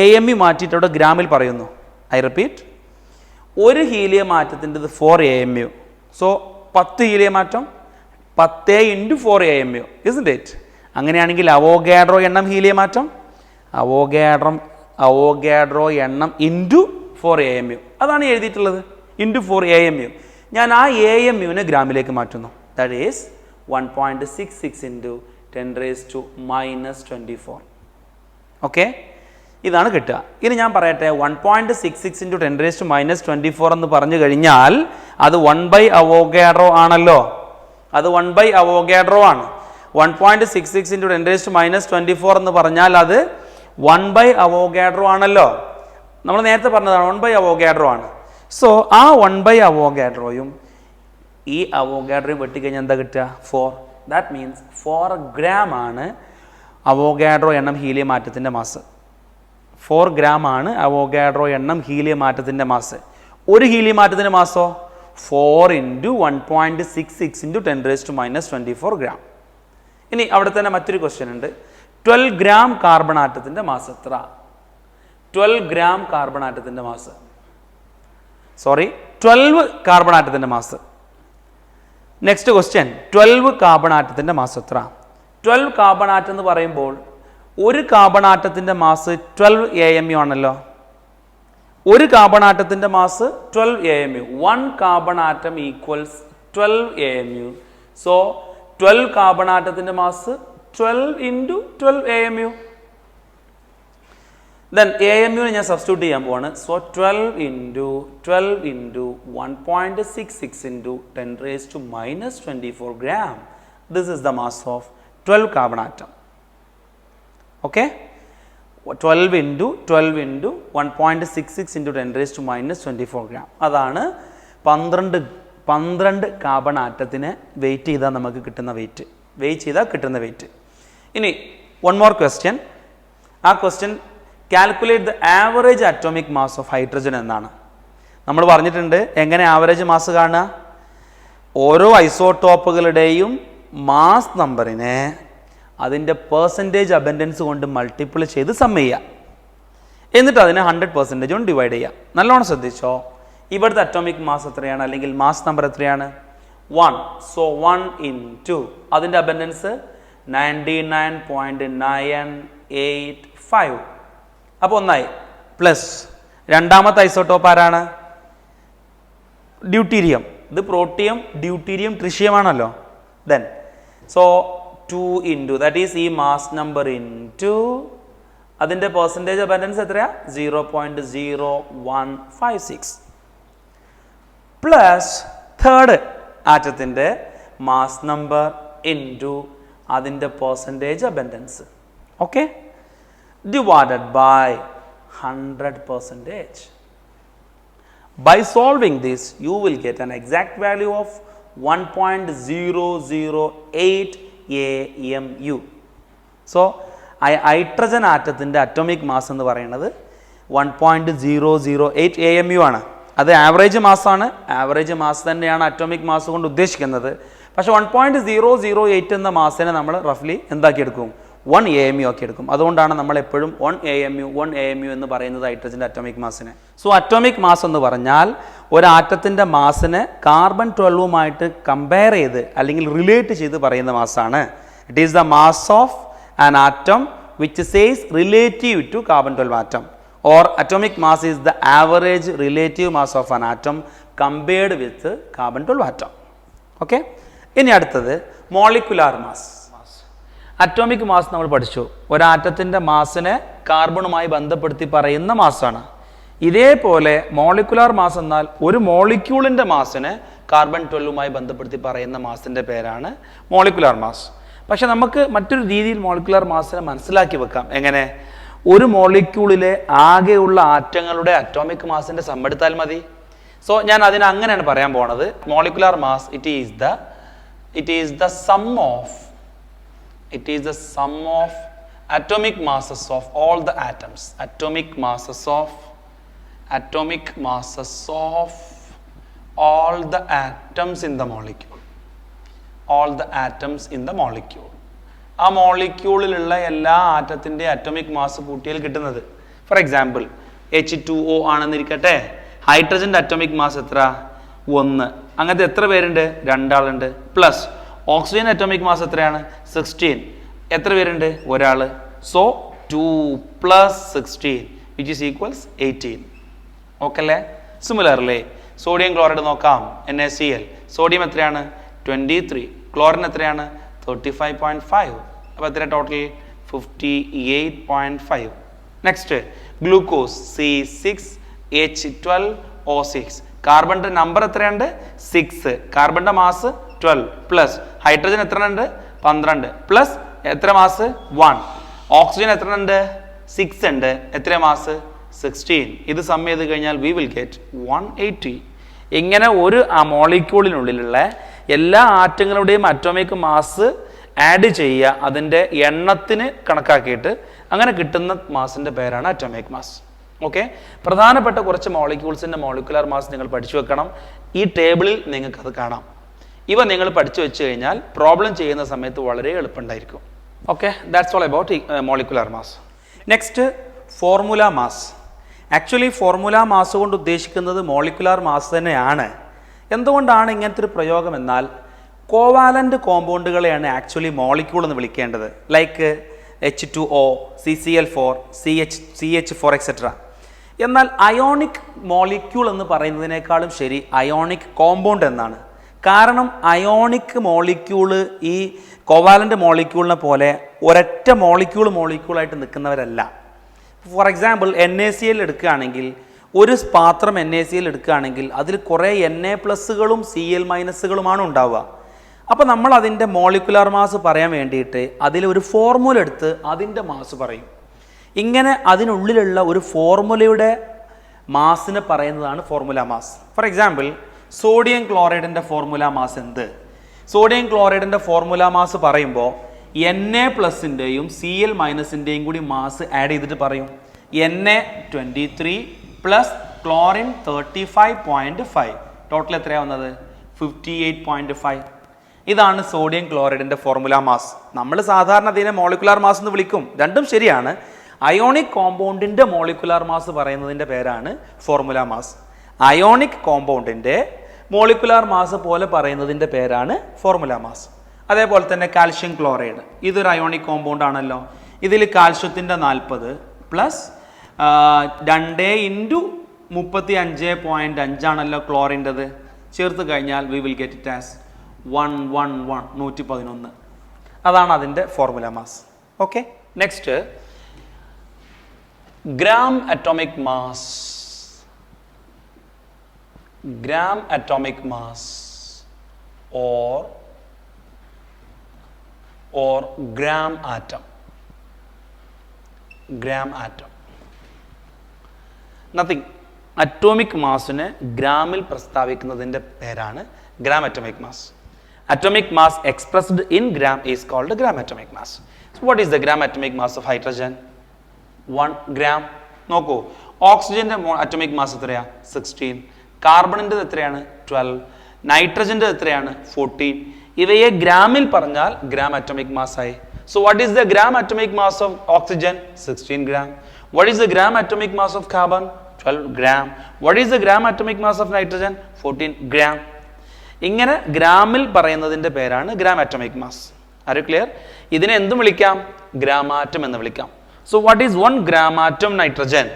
AMU മാറ്റിയിട്ട് അവിടെ ഗ്രാമിൽ പറയുന്നു. ഐ റിപ്പീറ്റ്, ഒരു ഹീലിയം ആറ്റത്തിൻ്റെത് 4 AMU. So 10 helium atom 10 into 4 AMU, isn't it? അങ്ങനെയാണെങ്കിൽ അവോഗാഡ്രോ എണ്ണം ഹീലിയം ആറ്റം, അവോഗാഡ്രോ എണ്ണം ഇൻറ്റു 4 AMU. അതാണ് എഴുതിയിട്ടുള്ളത്, ഇൻറ്റു 4 AMU. ഞാൻ ആ AMUവിനെ ഗ്രാമിലേക്ക് മാറ്റുന്നു. That is 1.66 into 10 raised to minus 24. Okay, ഇതാണ് കിട്ടുക. ഇനി ഞാൻ പറയട്ടെ, 1.66 into 10 raised to minus 24 എന്ന് പറഞ്ഞു കഴിഞ്ഞാൽ അത് 1/അവോഗാഡ്രോ ആണല്ലോ. അത് 1/അവോഗാഡ്രോ ആണ്. 1.66 ഇൻറ്റു 10⁻⁻24 എന്ന് പറഞ്ഞാൽ അത് 1/അവോഗാഡ്രോ ആണല്ലോ. നമ്മൾ നേരത്തെ പറഞ്ഞതാണ് 1/അവോഗാഡ്രോ ആണ്. സോ ആ 1/അവോഗാഡ്രോയും ഈ അവോഗാഡ്രോയും വെട്ടിക്കഴിഞ്ഞാൽ എന്താ കിട്ടുക? 4. ദാറ്റ് മീൻസ് 4 ഗ്രാം ആണ് അവോഗാഡ്രോ എണ്ണം ഹീലിയം ആറ്റത്തിൻ്റെ മാസ്. 4 ഗ്രാം ആണ് അവോഗാഡ്രോ എണ്ണം ഹീലിയം ആറ്റത്തിൻ്റെ മാസ്. ഒരു ഹീലിയം ആറ്റത്തിൻ്റെ മാസോ 4 ഇൻറ്റു 1.66 ഇൻറ്റു 10⁻⁻24 ഗ്രാം. ഇനി അവിടെ തന്നെ മറ്റൊരു ക്വസ്റ്റ്യൻ ഉണ്ട്. 12 ഗ്രാം കാർബൺ ആറ്റത്തിൻ്റെ മാസ് എത്ര? 12 ഗ്രാം കാർബൺ ആറ്റത്തിൻ്റെ മാസ്, 12 കാർബൺ ആറ്റത്തിൻ്റെ മാസ്. നെക്സ്റ്റ് ക്വസ്റ്റ്യൻ, 12 കാർബൺ ആറ്റത്തിൻ്റെ മാസ് എത്ര? 12 കാർബൺ ആറ്റം എന്ന് പറയുമ്പോൾ ഒരു കാർബൺ ആറ്റത്തിൻ്റെ മാസ് 12 AMU ആണല്ലോ. ഒരു കാർബൺ ആറ്റത്തിൻ്റെ mass 12 AMU. 1 carbon atom equals 12 AMU. So 12 carbon ആറ്റത്തിൻ്റെ mass 12 into 12 AMU. Then AMU ഞാൻ സബ്സ്റ്റിറ്റ്യൂട്ട് ചെയ്യാൻ പോവാണ്. So 12 into 1.66 into 10⁻⁻24 gram. This is the mass of 12 carbon atom. Okay, 12 into 1.66 into 10⁻⁻24 gram. അതാണ് 12 carbon ആറ്റത്തിന് wait ചെയ്താൽ നമുക്ക് കിട്ടുന്ന wait. ഇനി one more question. ആ question, calculate the average atomic mass of hydrogen എന്നാണ്. നമ്മൾ പറഞ്ഞിട്ടുണ്ട് എങ്ങനെ ആവറേജ് മാസ് കാണുക? ഓരോ ഐസോട്ടോപ്പുകളുടെയും മാസ് നമ്പറിനെ അതിൻ്റെ പെർസെൻറ്റേജ് അബൻഡൻസ് കൊണ്ട് മൾട്ടിപ്പിൾ ചെയ്ത് സം ചെയ്യുക. എന്നിട്ട് അതിനെ 100% കൊണ്ട് ഡിവൈഡ് ചെയ്യുക. നല്ലോണം ശ്രദ്ധിച്ചോ. ഇവിടുത്തെ അറ്റോമിക് മാസ് എത്രയാണ്, അല്ലെങ്കിൽ മാസ് നമ്പർ എത്രയാണ്? 1. സോ 1 ഇൻറ്റു അതിൻ്റെ അബൻഡൻസ് 99.985. അപ്പോൾ ഒന്നായി. പ്ലസ് രണ്ടാമത്തെ ഐസോട്ടോപ്പ് ആരാണ്? ഡ്യൂട്ടീരിയം. ഇത് പ്രോട്ടിയം, ഡ്യൂട്ടീരിയം, ട്രിഷ്യം ആണല്ലോ. Then so 2 into that is ഈ മാസ് നമ്പർ ഇൻറ്റു അതിൻ്റെ പെർസെൻറ്റേജ് അബൻഡൻസ് എത്രയാ? 0.0156 പ്ലസ് തേർഡ് ആറ്റത്തിൻ്റെ മാസ് നമ്പർ ഇൻറ്റു അതിൻ്റെ percentage abundance. Okay, divided by 100%. By solving this, you will get an exact value of 1.008 AMU. So, ഹൈഡ്രജൻ ആറ്റത്തിൻ്റെ atomic mass എന്ന് പറയുന്നത് 1.008 AMU ആണ്. അത് ആവറേജ് മാസാണ്. ആവറേജ് മാസ് തന്നെയാണ് അറ്റോമിക് മാസ് കൊണ്ട് ഉദ്ദേശിക്കുന്നത്. പക്ഷേ 1.008 എന്ന മാസിനെ നമ്മൾ റഫ്ലി എന്താക്കിയെടുക്കും? 1 AMU ആക്കി എടുക്കും. അതുകൊണ്ടാണ് നമ്മൾ എപ്പോഴും 1 AMU എന്ന് പറയുന്നത് ഹൈഡ്രജൻ്റെ അറ്റോമിക് മാസിനെ. സോ അറ്റോമിക് മാസ് എന്ന് പറഞ്ഞാൽ ഒരു ആറ്റത്തിൻ്റെ മാസിനെ കാർബൺ 12ഉമായിട്ട് കമ്പയർ ചെയ്ത് അല്ലെങ്കിൽ റിലേറ്റ് ചെയ്ത് പറയുന്ന മാസാണ്. It is the mass of an atom which says relative to carbon 12 atom, or atomic mass is the average relative mass of an atom compared with carbon 12 atom. Okay, ഇനി അടുത്തത് molecular mass. Atomic mass നമ്മൾ പഠിച്ചു. ഒരാറ്റത്തിൻ്റെ മാസിനെ കാർബണുമായി ബന്ധപ്പെടുത്തി പറയുന്ന മാസാണ്. ഇതേപോലെ molecular mass എന്നാൽ ഒരു മോളിക്യൂളിൻ്റെ മാസിനെ കാർബൺ 12ഉമായി ബന്ധപ്പെടുത്തി പറയുന്ന മാസിൻ്റെ പേരാണ് മോളിക്കുലാർ മാസ്. പക്ഷെ നമുക്ക് മറ്റൊരു രീതിയിൽ മോളിക്കുലാർ മാസിനെ മനസ്സിലാക്കി വെക്കാം. എങ്ങനെ? ഒരു മോളിക്യൂളിലെ ആകെയുള്ള ആറ്റങ്ങളുടെ അറ്റോമിക് മാസിൻ്റെ സം എടുത്താൽ മതി. സോ ഞാൻ അതിനെ അങ്ങനെയാണ് പറയാൻ പോണത്. Molecular mass it is the sum of atomic masses of all the atoms. Atomic masses of all the atoms in the molecule. All the atoms in the molecule. ആ മോളിക്യൂളിലുള്ള എല്ലാ ആറ്റത്തിൻ്റെ atomic mass കൂട്ടിയാൽ കിട്ടുന്നത്. For example H2O ആണെന്നിരിക്കട്ടെ, ഹൈഡ്രജൻ്റെ atomic mass എത്ര? 1. അങ്ങനത്തെ എത്ര പേരുണ്ട്? 2 ആളുണ്ട്. പ്ലസ് ഓക്സിജൻ അറ്റോമിക് മാസ് എത്രയാണ്? 16. എത്ര പേരുണ്ട്? 1 ആൾ. So 2 + 16 which is equals 18. Okay അല്ലേ? സിമിലർലി സോഡിയം ക്ലോറൈഡ് നോക്കാം. NaCl. സോഡിയം എത്രയാണ്? 23. ക്ലോറിൻ എത്രയാണ്? 35.5. അപ്പോൾ എത്ര ടോട്ടൽ? 58.5. Next glucose C6H12O6. കാർബണിൻ്റെ നമ്പർ എത്രയുണ്ട്? 6. കാർബണിൻ്റെ മാസ് 12 പ്ലസ് ഹൈഡ്രജൻ എത്ര ഉണ്ട്? 12 പ്ലസ് എത്ര മാസ് 1. ഓക്സിജൻ എത്ര ഉണ്ട് 6 ഉണ്ട്. എത്ര മാസ് 16. ഇത് സം ചെയ്ത് കഴിഞ്ഞാൽ വി വിൽ ഗെറ്റ് 180. ഇങ്ങനെ ഒരു മോളിക്യൂളിനുള്ളിലുള്ള എല്ലാ ആറ്റങ്ങളുടെയും അറ്റോമിക് മാസ് ആഡ് ചെയ്യുക, അതിൻ്റെ എണ്ണത്തിന് കണക്കാക്കിയിട്ട് അങ്ങനെ കിട്ടുന്ന മാസിൻ്റെ പേരാണ് അറ്റോമിക് മാസ്. ഓക്കെ, പ്രധാനപ്പെട്ട കുറച്ച് മോളിക്യൂൾസിൻ്റെ മോളിക്കുലർ മാസ് നിങ്ങൾ പഠിച്ചു വെക്കണം. ഈ ടേബിളിൽ നിങ്ങൾക്കത് കാണാം. ഇവ നിങ്ങൾ പഠിച്ചു വെച്ച് കഴിഞ്ഞാൽ പ്രോബ്ലം ചെയ്യുന്ന സമയത്ത് വളരെ എളുപ്പമുണ്ടായിരിക്കും. Okay, that's all about molecular mass. Next formula mass. Actually formula mass കൊണ്ട് ഉദ്ദേശിക്കുന്നത് മോളിക്കുലർ മാസ് തന്നെയാണ്. എന്തുകൊണ്ടാണ് ഇങ്ങനത്തെ ഒരു പ്രയോഗം എന്നാൽ കോവാലൻ്റ് കോമ്പൗണ്ടുകളെയാണ് ആക്ച്വലി മോളിക്യൂൾ എന്ന് വിളിക്കേണ്ടത്. Like H2O, CCl4, CH4 etcetera. എന്നാൽ അയോണിക് മോളിക്യൂൾ എന്ന് പറയുന്നതിനേക്കാളും ശരി അയോണിക് കോമ്പൗണ്ട് എന്നാണ്. കാരണം അയോണിക് മോളിക്യൂള് ഈ കോവാലൻ്റ് മോളിക്യൂളിനെ പോലെ ഒരൊറ്റ മോളിക്യൂളായിട്ട് നിൽക്കുന്നവരല്ല. ഫോർ എക്സാമ്പിൾ NaCl എടുക്കുകയാണെങ്കിൽ, ഒരു പാത്രം NaCl എടുക്കുകയാണെങ്കിൽ അതിൽ കുറേ Na+കളും Cl- ഉണ്ടാവുക. അപ്പോൾ നമ്മൾ അതിൻ്റെ മോളിക്കുലാർ മാസ് പറയാൻ വേണ്ടിയിട്ട് അതിലൊരു ഫോർമുല എടുത്ത് അതിൻ്റെ മാസ് പറയും. ഇങ്ങനെ അതിനുള്ളിലുള്ള ഒരു ഫോർമുലയുടെ മാസിനെ പറയുന്നതാണ് formula mass. For example sodium ക്ലോറൈഡിൻ്റെ ഫോർമുല മാസ് എന്ത്? സോഡിയം ക്ലോറൈഡിൻ്റെ ഫോർമുല മാസ് പറയുമ്പോൾ Na+ൻ്റെയും Cl- കൂടി മാസ് ആഡ് ചെയ്തിട്ട് പറയും. Na23 പ്ലസ് ക്ലോറിൻ 35.5, ടോട്ടൽ എത്രയാണ് വന്നത് 58.5. ഇതാണ് സോഡിയം ക്ലോറൈഡിൻ്റെ ഫോർമുല മാസ്. നമ്മൾ സാധാരണ അതിനെ മോളിക്കുലാർ മാസ് എന്ന് വിളിക്കും, രണ്ടും ശരിയാണ്. അയോണിക് കോമ്പൗണ്ടിൻ്റെ മോളിക്കുലാർ മാസ് പറയുന്നതിൻ്റെ പേരാണ് ഫോർമുല മാസ്. അയോണിക് കോമ്പൗണ്ടിൻ്റെ മോളിക്കുലാർ മാസ് പോലെ പറയുന്നതിൻ്റെ പേരാണ് ഫോർമുല മാസ്. അതേപോലെ തന്നെ കാൽഷ്യം ക്ലോറൈഡ്, ഇതൊരു അയോണിക് കോമ്പൗണ്ട് ആണല്ലോ. ഇതിൽ കാൽഷ്യത്തിൻ്റെ 40 പ്ലസ് 2 × 35.5 ആണല്ലോ ക്ലോറിൻ്റെത്. ചേർത്ത് കഴിഞ്ഞാൽ V will get it as 111. അതാണ് അതിൻ്റെ formula mass. Okay, next gram atomic mass. gram atomic mass or gram atom. Gram atom. Nothing. Atomic mass ne gramil prastavikkunnadinte perana gram atomic mass. Atomic mass expressed in gram is called gram atomic mass. So what is the gram atomic mass of hydrogen? 1 gram. Nokku. Oxygen atomic mass എത്രയാ 16. കാർബണിൻ്റെ എത്രയാണ് 12. നൈട്രജൻ്റെ എത്രയാണ് 14. ഇവയെ ഗ്രാമിൽ പറഞ്ഞാൽ gram atomic mass ആയി. So what is the gram atomic mass of oxygen? 16 gram. What is the gram atomic mass of carbon? 12 gram. What is the gram atomic mass of nitrogen? 14 gram. ഇങ്ങനെ ഗ്രാമിൽ പറയുന്നതിൻ്റെ പേരാണ് gram atomic mass. R you clear? ഇതിനെ എന്തും വിളിക്കാം? ഗ്രാമാറ്റം എന്ന് വിളിക്കാം. So what is 1 gram atom nitrogen?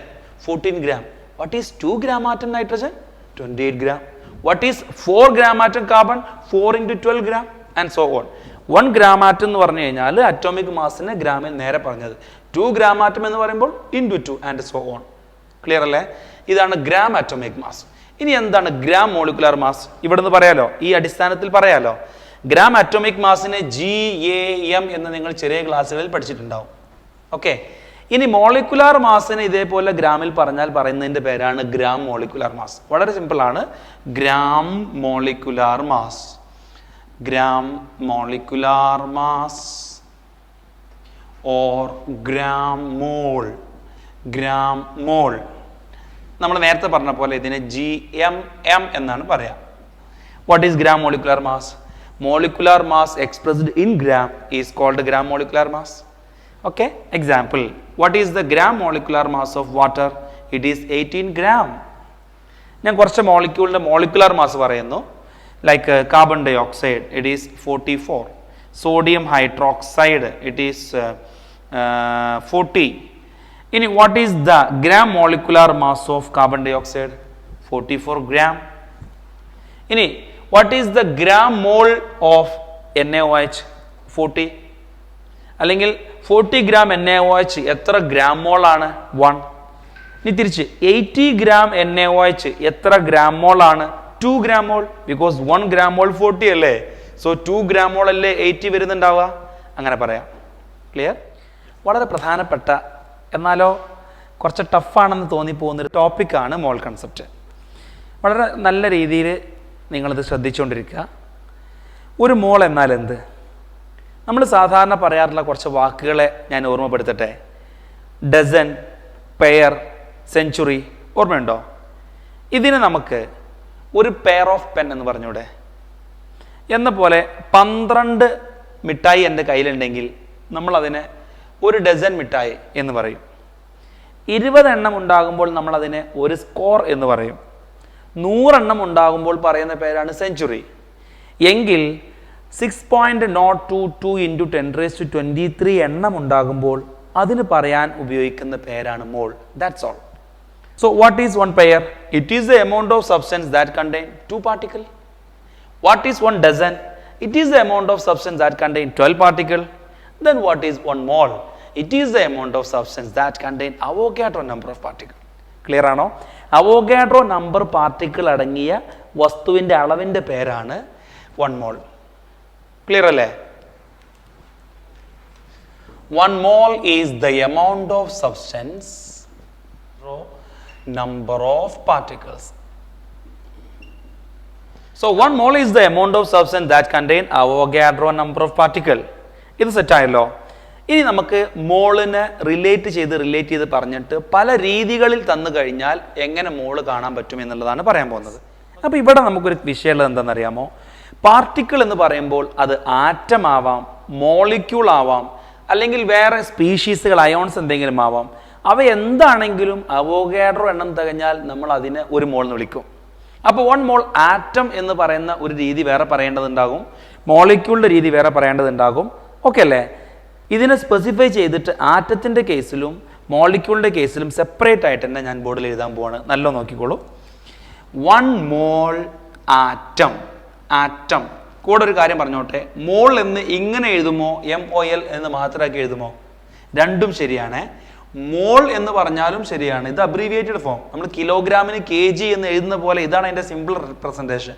14 gram. What is 2 gram atom nitrogen? 28 gram. What is 4 gram atom carbon? 4 into 12 gram and so on. 1 gram atom എന്ന് പറഞ്ഞു കഴിഞ്ഞാൽ atomic മാസിനെ ഗ്രാമിൽ നേരെ പറഞ്ഞത്. 2 gram atom എന്ന് പറയുമ്പോൾ into 2 and so on. Clear അല്ലേ? ഇതാണ് ഗ്രാം അറ്റോമിക് മാസ്. ഇനി എന്താണ് ഗ്രാം മോളിക്കുലാർ മാസ്? ഇവിടുന്ന് പറയാലോ, ഈ അടിസ്ഥാനത്തിൽ പറയാലോ. ഗ്രാം അറ്റോമിക് മാസിനെ GAM എന്ന് നിങ്ങൾ ചെറിയ ക്ലാസ്സുകളിൽ പഠിച്ചിട്ടുണ്ടാവും. ഓക്കെ, ഇനി മോളിക്കുലാർ മാസിനെ ഇതേപോലെ ഗ്രാമിൽ പറഞ്ഞാൽ പറയുന്നതിൻ്റെ പേരാണ് ഗ്രാം മോളിക്കുലാർ മാസ്. വളരെ സിമ്പിൾ ആണ്. Gram molecular mass. Gram molecular mass or gram mole. Gram mole. നമ്മൾ നേരത്തെ പറഞ്ഞ പോലെ ഇതിനെ GMM എന്നാണ് പറയാം. What is gram molecular mass? Molecular mass expressed in gram is called gram molecular mass. Okay, example, what is the gram molecular mass of water? It is 18 gram. ഞാൻ കുറച്ച് മോളിക്യൂളിൻ്റെ മോളിക്കുലാർ മാസ് പറയുന്നു. Like carbon dioxide, it is 44. Sodium hydroxide, it is 40. ഇനി what is the gram molecular mass of carbon dioxide? 44 gram. ഇനി what is the gram mole of NaOH? 40. അല്ലെങ്കിൽ 40 gram NaOH എത്ര gram mole ആണ്? 1. ഇനി തിരിച്ച് 80 gram NaOH എത്ര gram mole ആണ്? 2 gram mole. Because 1 gram mole 40 അല്ലേ. So 2 ഗ്രാമോളല്ലേ 80 വരുന്നുണ്ടാവുക, അങ്ങനെ പറയാം. ക്ലിയർ? വളരെ പ്രധാനപ്പെട്ട എന്നാലോ കുറച്ച് ടഫാണെന്ന് തോന്നിപ്പോകുന്നൊരു ടോപ്പിക്കാണ് മോൾ കൺസെപ്റ്റ്. വളരെ നല്ല രീതിയിൽ നിങ്ങളിത് ശ്രദ്ധിച്ചുകൊണ്ടിരിക്കുക. ഒരു മോൾ എന്നാൽ എന്ത്? നമ്മൾ സാധാരണ പറയാറുള്ള കുറച്ച് വാക്കുകളെ ഞാൻ ഓർമ്മപ്പെടുത്തട്ടെ. ഡസൻ, പെയർ, സെഞ്ചുറി, ഓർമ്മയുണ്ടോ? ഇതിന് നമുക്ക് ഒരു പെയർ ഓഫ് പെൻ എന്ന് പറഞ്ഞൂടെ? എന്ന പോലെ 12 മിഠായി എൻ്റെ കയ്യിലുണ്ടെങ്കിൽ നമ്മളതിനെ ഒരു ഡസൻ മിഠായി എന്ന് പറയും. 20 എണ്ണം ഉണ്ടാകുമ്പോൾ നമ്മളതിനെ ഒരു സ്കോർ എന്ന് പറയും. 100 എണ്ണം ഉണ്ടാകുമ്പോൾ പറയുന്ന പേരാണ് സെഞ്ചുറി. എങ്കിൽ 6.022 × 10⁻23 എണ്ണം ഉണ്ടാകുമ്പോൾ അതിന് പറയാൻ ഉപയോഗിക്കുന്ന പേരാണ് mole. That's all. So what is one pair? It is the amount of substance that contain 2 particles. What is one dozen? It is the amount of substance that contain 12 particles. Then what is one mole? It is the amount of substance that contain Avogadro number of particles. Clear ആണോ? Avogadro number particle അടങ്ങിയ വസ്തുവിന്റെ അളവിന്റെ പേരാണ് 1 mole. Clear അല്ലേ? 1 mole is the amount of substance, number of particles. So 1 mole is the amount of substance that contain Avogadro number of particles. ഇത് സെറ്റായല്ലോ. ഇനി നമുക്ക് മോളിനെ relate ചെയ്ത് പറഞ്ഞിട്ട് പല രീതികളിൽ തന്നു കഴിഞ്ഞാൽ എങ്ങനെ മോള് കാണാൻ പറ്റും എന്നുള്ളതാണ് പറയാൻ പോകുന്നത്. അപ്പോൾ ഇവിടെ നമുക്കൊരു വിഷയമുള്ളത് എന്താണെന്നറിയാമോ? പാർട്ടിക്കിൾ എന്ന് പറയുമ്പോൾ അത് ആറ്റം ആവാം, മോളിക്യൂൾ ആവാം, അല്ലെങ്കിൽ വേറെ സ്പീഷീസുകൾ അയോൺസ് എന്തെങ്കിലും ആവാം. അവ എന്താണെങ്കിലും അവോഗാഡ്രോ എണ്ണം തികഞ്ഞാൽ നമ്മൾ അതിനെ ഒരു മോൾ എന്ന് വിളിക്കും. അപ്പോൾ 1 മോൾ ആറ്റം എന്ന് പറയുന്ന ഒരു രീതി വേറെ പറയേണ്ടതുണ്ടാകും, മോളിക്യൂളിൻ്റെ രീതി വേറെ പറയേണ്ടതുണ്ടാകും. ഓക്കെ അല്ലേ? ഇതിനെ സ്പെസിഫൈ ചെയ്തിട്ട് ആറ്റത്തിൻ്റെ കേസിലും മോളിക്യൂളിൻ്റെ കേസിലും സെപ്പറേറ്റ് ആയിട്ട് തന്നെ ഞാൻ ബോർഡിൽ എഴുതാൻ പോവാണ്. നല്ല നോക്കിക്കോളൂ. 1 മോൾ ആറ്റം. ആറ്റം കൂടെ ഒരു കാര്യം പറഞ്ഞോട്ടെ, മോൾ എന്ന് ഇങ്ങനെ എഴുതുമോ MOL എന്ന് മാത്രമാക്കി എഴുതുമോ? രണ്ടും ശരിയാണ്. മോൾ എന്ന് പറഞ്ഞാലും ശരിയാണ്. ഇത് അബ്രീവിയേറ്റഡ് ഫോം. നമ്മൾ കിലോഗ്രാമിന് kg എന്ന് എഴുതുന്ന പോലെ ഇതാണ് അതിൻ്റെ സിമ്പിൾ റെപ്രസെൻറ്റേഷൻ.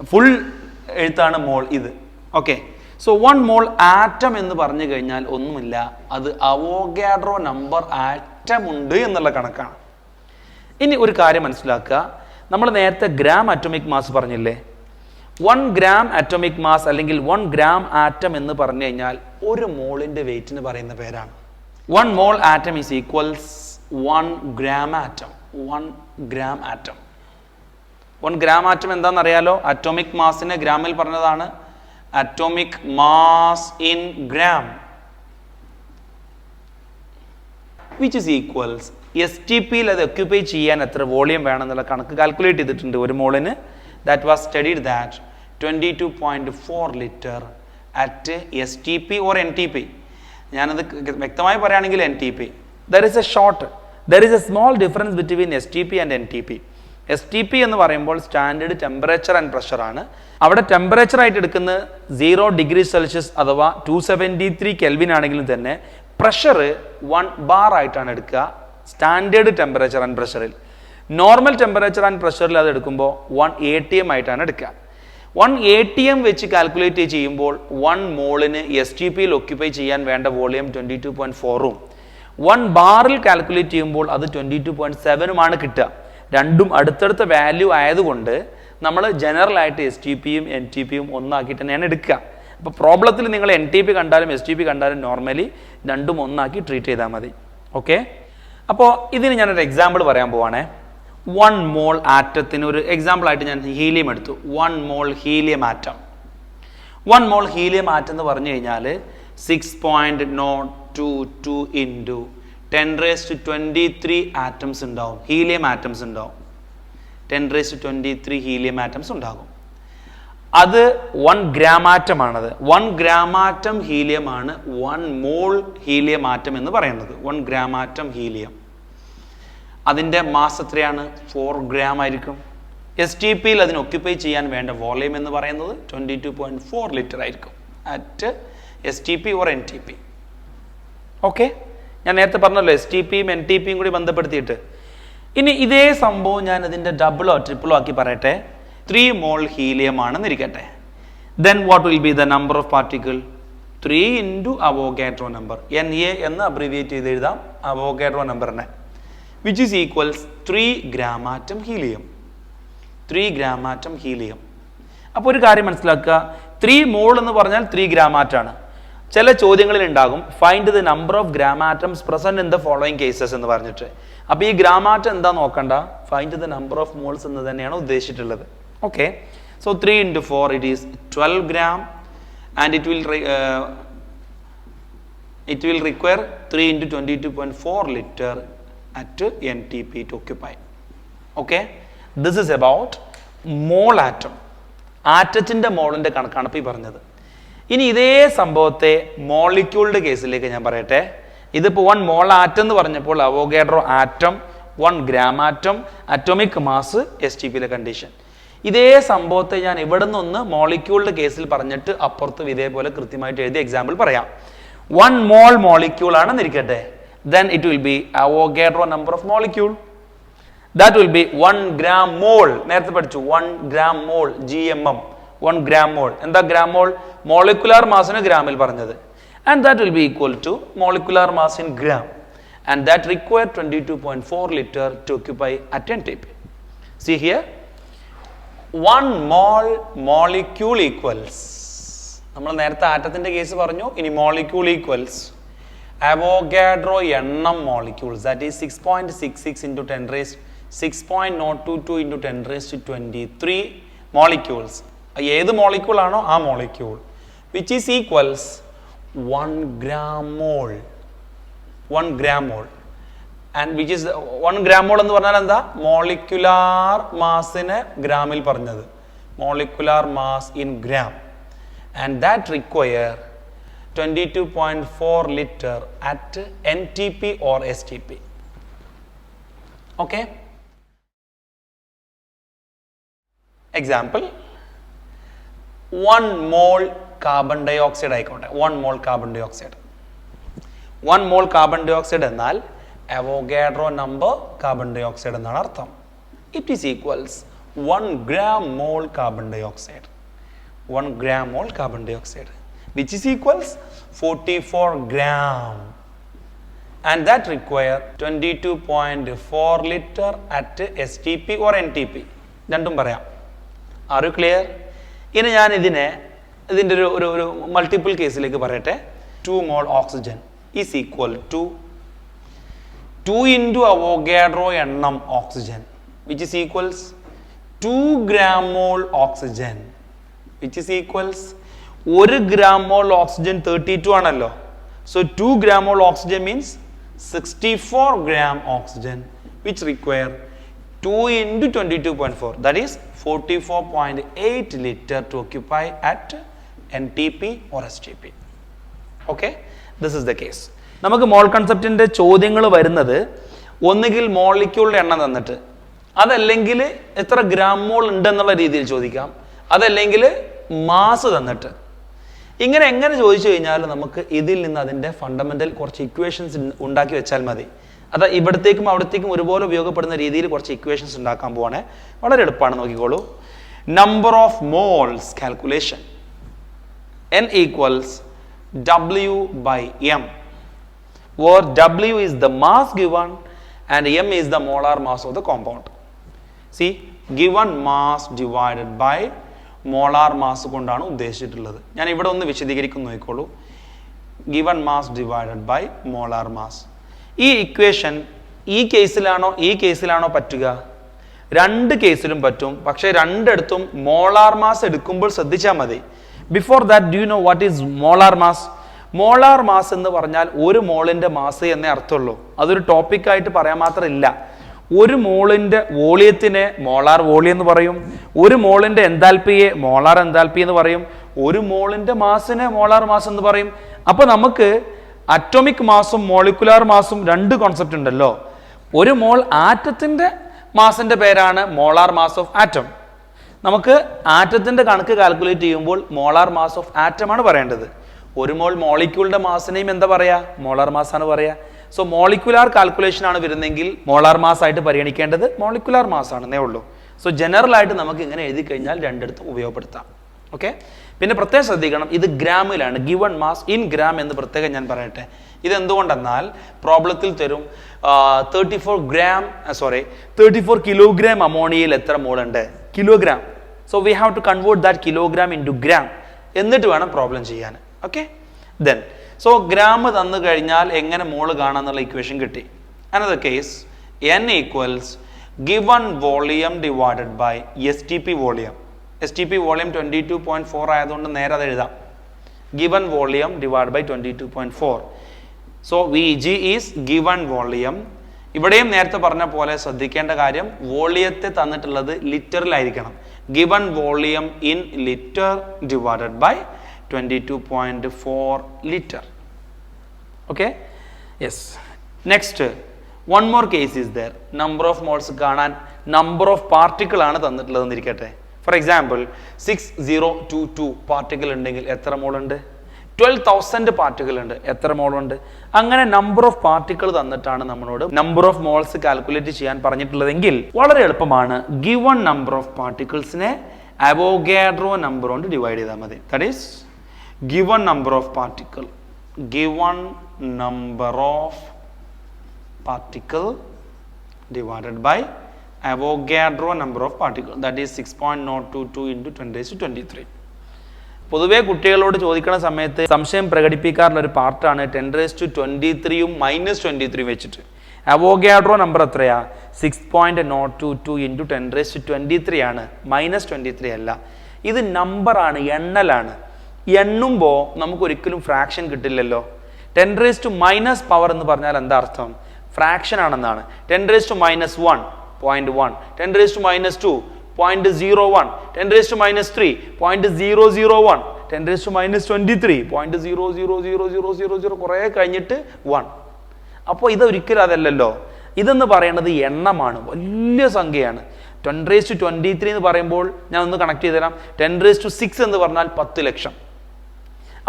ഫുൾ എഴുത്താണ് മോൾ ഇത്. ഓക്കെ. സോ 1 മോൾ ആറ്റം എന്ന് പറഞ്ഞു കഴിഞ്ഞാൽ ഒന്നുമില്ല, അത് അവോഗാഡ്രോ നമ്പർ ആറ്റം ഉണ്ട് എന്നുള്ള കണക്കാണ്. ഇനി ഒരു കാര്യം മനസ്സിലാക്കുക, നമ്മൾ നേരത്തെ ഗ്രാം അറ്റോമിക് മാസ് പറഞ്ഞില്ലേ? 1 ഗ്രാം അറ്റോമിക് മാസ് അല്ലെങ്കിൽ 1 ഗ്രാം ആറ്റം എന്ന് പറഞ്ഞു കഴിഞ്ഞാൽ ഒരു മോളിൻ്റെ വെയിറ്റിന് പറയുന്ന പേരാണ്. 1 mole atom is equals 1 gram atom. 1 gram atom. 1 gram atom എന്താണെന്ന് അറിയാലോ? അറ്റോമിക് മാസിനെ ഗ്രാമിൽ പറഞ്ഞതാണ്. Atomic mass in gram which is equals STPയിൽ അത് ഒക്യുപ്പൈ ചെയ്യാൻ എത്ര വോളിയം വേണമെന്നുള്ള കണക്ക് കാൽക്കുലേറ്റ് ചെയ്തിട്ടുണ്ട് ഒരു മോളിന്. That was studied that 22.4 litre at STP or NTP. ഞാനത് വ്യക്തമായി പറയുകയാണെങ്കിൽ NTP. There is a small difference between STP and NTP. STP എന്ന് പറയുമ്പോൾ സ്റ്റാൻഡേർഡ് ടെമ്പറേച്ചർ ആൻഡ് പ്രഷർ ആണ്. അവിടെ ടെമ്പറേച്ചർ ആയിട്ട് എടുക്കുന്നത് 0 ഡിഗ്രി സെൽഷ്യസ് അഥവാ 273 കെൽവിൻ ആണെങ്കിലും തന്നെ പ്രഷർ 1 ബാർ ആയിട്ടാണ് എടുക്കുക സ്റ്റാൻഡേർഡ് ടെമ്പറേച്ചർ ആൻഡ് പ്രഷറിൽ. നോർമൽ ടെമ്പറേച്ചർ ആൻഡ് പ്രഷറിൽ അത് എടുക്കുമ്പോൾ 1 ATM ആയിട്ടാണ് എടുക്കുക. 1 ATM വെച്ച് കാൽക്കുലേറ്റ് ചെയ്യുമ്പോൾ 1 മോളിന് STPയിൽ ഒക്യുപ്പൈ ചെയ്യാൻ വേണ്ട വോളിയം 22.4ഉം 1 ബാറിൽ കാൽക്കുലേറ്റ് ചെയ്യുമ്പോൾ അത് 22.7ഉമാണ് കിട്ടുക. രണ്ടും അടുത്തടുത്ത വാല്യൂ ആയതുകൊണ്ട് നമ്മൾ ജനറൽ ആയിട്ട് STPയും NTPയും ഒന്നാക്കിയിട്ട് തന്നെയാണ് എടുക്കുക. അപ്പോൾ പ്രോബ്ലത്തിൽ നിങ്ങൾ NTP കണ്ടാലും STP കണ്ടാലും നോർമലി രണ്ടും ഒന്നാക്കി ട്രീറ്റ് ചെയ്താൽ മതി. ഓക്കെ. അപ്പോൾ ഇതിന് ഞാനൊരു എക്സാമ്പിൾ പറയാൻ പോവാണേ. 1 മോൾ ആറ്റത്തിന് ഒരു എക്സാമ്പിൾ ആയിട്ട് ഞാൻ ഹീലിയം എടുത്തു. 1 മോൾ ഹീലിയം ആറ്റം. 1 മോൾ ഹീലിയം ആറ്റം എന്ന് പറഞ്ഞു കഴിഞ്ഞാൽ 6.022 ഇൻറ്റു 10⁻23 ആറ്റംസ് ഉണ്ടാവും. ഹീലിയം ആറ്റംസ് ഉണ്ടാവും. 10⁻23 ഹീലിയം ആറ്റംസ് ഉണ്ടാകും. അത് 1 ഗ്രാം ആറ്റമാണത്. 1 ഗ്രാം ആറ്റം ഹീലിയമാണ് 1 മോൾ ഹീലിയം ആറ്റം എന്ന് പറയുന്നത്. 1 ഗ്രാം ആറ്റം ഹീലിയം. അതിൻ്റെ മാസ് എത്രയാണ്? 4 ഗ്രാം ആയിരിക്കും. STPയിൽ അതിന് ഒക്യുപ്പൈ ചെയ്യാൻ വേണ്ട വോളിയം എന്ന് പറയുന്നത് 22.4 ലിറ്റർ ആയിരിക്കും at STP or NTP. Okay. ഞാൻ നേരത്തെ പറഞ്ഞല്ലോ STPയും NTPയും കൂടി ബന്ധപ്പെടുത്തിയിട്ട്. ഇനി ഇതേ സംഭവം ഞാൻ അതിൻ്റെ ഡബിളോ ട്രിപ്പിളോ ആക്കി പറയട്ടെ. 3 മോൾ ഹീലിയം ആണെന്നിരിക്കട്ടെ. Then what will be the number of particle? 3 into Avogadro number. Na എന്ന് abbreviate ചെയ്ത് എഴുതാം Avogadro നമ്പറിനെ, which is equals 3 gram atom helium. 3 gram atom helium. അപ്പോൾ ഒരു കാര്യം മനസ്സിലാക്കുക, 3 മോൾ എന്ന് പറഞ്ഞാൽ 3 gram atom ആണ്. ചില ചോദ്യങ്ങളിൽ ഉണ്ടാകും find the number of gram atoms present in the following cases എന്ന് പറഞ്ഞിട്ട്. അപ്പോൾ ഈ ഗ്രാം ആറ്റം എന്താ നോക്കണ്ട, find the number of moles എന്ന് തന്നെയാണ് ഉദ്ദേശിച്ചിട്ടുള്ളത്. Okay, so 3 into 4 it is 12 gram and it will require 3 into 22.4 liter at NTP to occupy. Okay, this is about mole atom. ആറ്റത്തിന്റെ മോളിന്റെ കണക്കാണ് ഇപ്പോൾ ഈ പറഞ്ഞത്. ഇനി ഇതേ സംഭവത്തെ മോളിക്യൂളിന്റെ കേസിലേക്ക് ഞാൻ പറയട്ടെ. ഇതിപ്പോൾ 1 മോൾ ആറ്റം എന്ന് പറഞ്ഞപ്പോൾ Avogadro atom, 1 gram atom, atomic mass, STPയിലെ കണ്ടീഷൻ. ഇതേ സംഭവത്തെ ഞാൻ ഇവിടെ നിന്ന് മോളിക്യൂളിന്റെ കേസിൽ പറഞ്ഞിട്ട് അപ്പുറത്ത് ഇതേപോലെ കൃത്യമായിട്ട് എഴുതിയ എക്സാമ്പിൾ പറയാം. 1 മോൾ മോളിക്യൂൾ ആണെന്ന് ഇരിക്കട്ടെ, then it will be Avogadro number of molecule. That will be 1 gram mole. നേരത്തെ പഠിച്ചു 1 gram mole, GMM, 1 gram mole. എന്താ gram mole? മോളിക്കുലാർ മാസിന് ഗ്രാമിൽ പറഞ്ഞത്. And that will be equal to molecular mass in gram. And that require 22.4 liter to occupy at NTP. See here, 1 mole molecule equals, നമ്മൾ നേരത്തെ ആറ്റത്തിന്റെ case പറഞ്ഞു, ഇനി molecule equals Avogadro എണ്ണം molecules, that is 6.66 into 10 raised 6.022 into 10 raised to 23 molecules. ഏത് molecule ആണോ ആ molecule, which is equals 1 gram mole. 1 gram mole. And which is 1 gram mole എന്ന് പറഞ്ഞാൽ എന്താ, മോളിക്കുലാർ മാസിനെ ഗ്രാമിൽ പറഞ്ഞത്, molecular mass in gram. And that require 22.4 liter at NTP or STP. Okay. Example, 1 mole carbon dioxide ആയിക്കോട്ടെ, 1 mole carbon dioxide. 1 mole carbon dioxide എന്നാൽ Avogadro number carbon dioxide എന്നാണ് അർത്ഥം. It is equals 1 gram mole carbon dioxide. 1 gram mole carbon dioxide, which is equals 44 gram. And that require 22.4 liter at STP or NTP. രണ്ടും പറയാം. Are you clear? ഇനി ഞാൻ ഇതിൻ്റെ ഒരു multiple കേസിലേക്ക് പറയട്ടെ. 2 mole oxygen is equal to 2 into Avogadro എണ്ണം oxygen, which is equals 2 gram mole oxygen, which is equals 1 gram mole oxygen 32 ആണല്ലോ. So 2 gram mole oxygen means 64 gram oxygen, which require 2 into 22.4, that is 44.8 liter to occupy at NTP or STP. Okay, this is the case. നമുക്ക് മോൾ കൺസെപ്റ്റിന്റെ ചോദ്യങ്ങൾ വരുന്നത് ഒന്നുകിൽ മോളിക്യൂളിന്റെ എണ്ണം തന്നിട്ട്, അതല്ലെങ്കിൽ എത്ര gram മോൾ ഉണ്ടെന്നുള്ള രീതിയിൽ ചോദിക്കാം, അതല്ലെങ്കിൽ മാസ് തന്നിട്ട്. എങ്ങനെ ചോദിച്ചു കഴിഞ്ഞാൽ നമുക്ക് ഇതിൽ നിന്ന് അതിൻ്റെ ഫണ്ടമെന്റൽ കുറച്ച് ഇക്വേഷൻസ് ഉണ്ടാക്കി വെച്ചാൽ മതി. അത് ഇവിടത്തേക്കും അവിടത്തേക്കും ഒരുപോലെ ഉപയോഗപ്പെടുന്ന രീതിയിൽ കുറച്ച് ഇക്വേഷൻസ് ഉണ്ടാക്കാൻ പോവാണ്. വളരെ എളുപ്പമാണ്, നോക്കിക്കോളൂ. Number of moles calculation, N equals W by M, where W is the mass given and M is the molar mass of the compound. See, given mass divided by molar mass കൊണ്ടാണ് ഉദ്ദേശിച്ചിട്ടുള്ളത്. ഞാൻ ഇവിടെ ഒന്ന് വിശദീകരിക്കുന്നു, നോക്കിക്കോളൂ. Given mass divided by molar mass. ഈ equation ഈ കേസിലാണോ പറ്റുക? രണ്ട് കേസിലും പറ്റും, പക്ഷേ രണ്ടിടത്തും മോളാർ മാസ് എടുക്കുമ്പോൾ ശ്രദ്ധിച്ചാൽ മതി. Before that, do you know what is molar mass? Molar mass എന്ന് പറഞ്ഞാൽ ഒരു മോളിന്റെ മാസ് എന്നേ അർത്ഥമുള്ളൂ. അതൊരു ടോപ്പിക്കായിട്ട് പറയാൻ മാത്രമില്ല. ഒരു മോളിന്റെ വോളിയത്തിനെ മോളാർ വോളിയം എന്ന് പറയും, ഒരു മോളിന്റെ എൻതാൽപ്പിയെ മോളാർ എൻതാൽപ്പി എന്ന് പറയും, ഒരു മോളിന്റെ മാസിനെ മോളാർ മാസ് എന്ന് പറയും. അപ്പൊ നമുക്ക് അറ്റോമിക് മാസും മോളിക്കുലാർ മാസും രണ്ട് കോൺസെപ്റ്റ് ഉണ്ടല്ലോ. ഒരു മോൾ ആറ്റത്തിന്റെ മാസിന്റെ പേരാണ് മോളാർ മാസ് ഓഫ് ആറ്റം. നമുക്ക് ആറ്റത്തിന്റെ കണക്ക് കാൽക്കുലേറ്റ് ചെയ്യുമ്പോൾ മോളാർ മാസ് ഓഫ് ആറ്റം ആണ് പറയേണ്ടത്. ഒരു മോൾ മോളിക്യൂളിന്റെ മാസിനെയും എന്താ പറയാ? മോളാർ മാസ് ആണ് പറയാ. സോ മോളിക്കുലാർ കാൽക്കുലേഷൻ ആണ് വരുന്നെങ്കിൽ മോളാർ മാസ് ആയിട്ട് പരിഗണിക്കേണ്ടത് മോളിക്കുലാർ മാസ് ആണെന്നേ ഉള്ളൂ. സോ ജനറൽ ആയിട്ട് നമുക്ക് ഇങ്ങനെ എഴുതി കഴിഞ്ഞാൽ രണ്ടിടത്തും ഉപയോഗപ്പെടുത്താം. ഓക്കെ, പിന്നെ പ്രത്യേകം ശ്രദ്ധിക്കണം, ഇത് ഗ്രാമിലാണ്, ഗിവൺ മാസ് ഇൻ ഗ്രാം എന്ന് പ്രത്യേകം ഞാൻ പറയട്ടെ. ഇതെന്തുകൊണ്ടെന്നാൽ പ്രോബ്ലത്തിൽ തരും 34 കിലോഗ്രാം അമോണിയയിൽ എത്ര മോൾ ഉണ്ട്, kilogram. So we have to convert that kilogram into gram, എന്നിട്ട് വേണം പ്രോബ്ലം ചെയ്യാൻ. ഓക്കെ, ദെൻ സോ ഗ്രാം തന്നു കഴിഞ്ഞാൽ എങ്ങനെ മോള് കാണാന്നുള്ള ഇക്വേഷൻ കിട്ടി. Another case, n equals given volume divided by STP volume. STP volume 22.4 ആയതുകൊണ്ട് നേരെ അത് എഴുതാം. Given volume divide by 22.4. So VG is given volume. ഇവിടെയും നേരത്തെ പറഞ്ഞ പോലെ ശ്രദ്ധിക്കേണ്ട കാര്യം, വോളിയത്തെ തന്നിട്ടുള്ളത് ലിറ്ററിലായിരിക്കണം. Given volume in litre divided by 22.4 litre. Okay, yes. Next one more case is there. Number of moles കാണാൻ number of particle ആണ് തന്നിട്ടുള്ളതെന്ന് ഇരിക്കട്ടെ. ഫോർ എക്സാമ്പിൾ 6022 പാർട്ടിക്കിൾ ഉണ്ടെങ്കിൽ എത്ര മോൾ ഉണ്ട്? 12,000 പാർട്ടിക്കിൾ ഉണ്ട്, എത്ര മോൾ ഉണ്ട്? അങ്ങനെ നമ്പർ ഓഫ് പാർട്ടിക്കിൾ തന്നിട്ടാണ് നമ്മളോട് നമ്പർ ഓഫ് മോൾസ് കാൽക്കുലേറ്റ് ചെയ്യാൻ പറഞ്ഞിട്ടുള്ളതെങ്കിൽ വളരെ എളുപ്പമാണ്. ഗിവൺ നമ്പർ ഓഫ് പാർട്ടിക്കിൾസിനെ അവോഗാഡ്രോ നമ്പർ കൊണ്ട് ഡിവൈഡ് ചെയ്താൽ മതി. That is given number of particle, given number of particle divided by Avogadro number of particles, that is 6.022 into 10⁻23. പൊതുവേ കുട്ടികളോട് ചോദിക്കുന്ന സമയത്ത് സംശയം പ്രകടിപ്പിക്കാറുള്ള ഒരു പാർട്ടാണ് 10⁻23യും -23 വെച്ചിട്ട്. അവോഗാഡ്രോ നമ്പർ എത്രയാ? 6.022 into 10⁻23 ആണ്, -23 അല്ല. ഇത് നമ്പറാണ്, എണ്ണലാണ്. എണ്ണുമ്പോൾ നമുക്ക് ഒരിക്കലും ഫ്രാക്ഷൻ കിട്ടില്ലല്ലോ. 10⁻⁻ പവർ എന്ന് പറഞ്ഞാൽ എന്താ അർത്ഥം? ഫ്രാക്ഷൻ ആണെന്നാണ്. 10⁻⁻1 0.1, 10⁻⁻2 0.01, 10⁻⁻3 0.001, 10⁻⁻23 0.00000 കുറേ കഴിഞ്ഞിട്ട് 1. അപ്പോൾ ഇത് ഒരിക്കലും അതല്ലല്ലോ. ഇതെന്ന് പറയുന്നത് എണ്ണമാണ്, വലിയ സംഖ്യയാണ്. 10⁻23 എന്ന് പറയുമ്പോൾ ഞാൻ ഒന്ന് കണക്ട് ചെയ്ത് തരാം. 10⁻6 എന്ന് പറഞ്ഞാൽ 10 ലക്ഷം.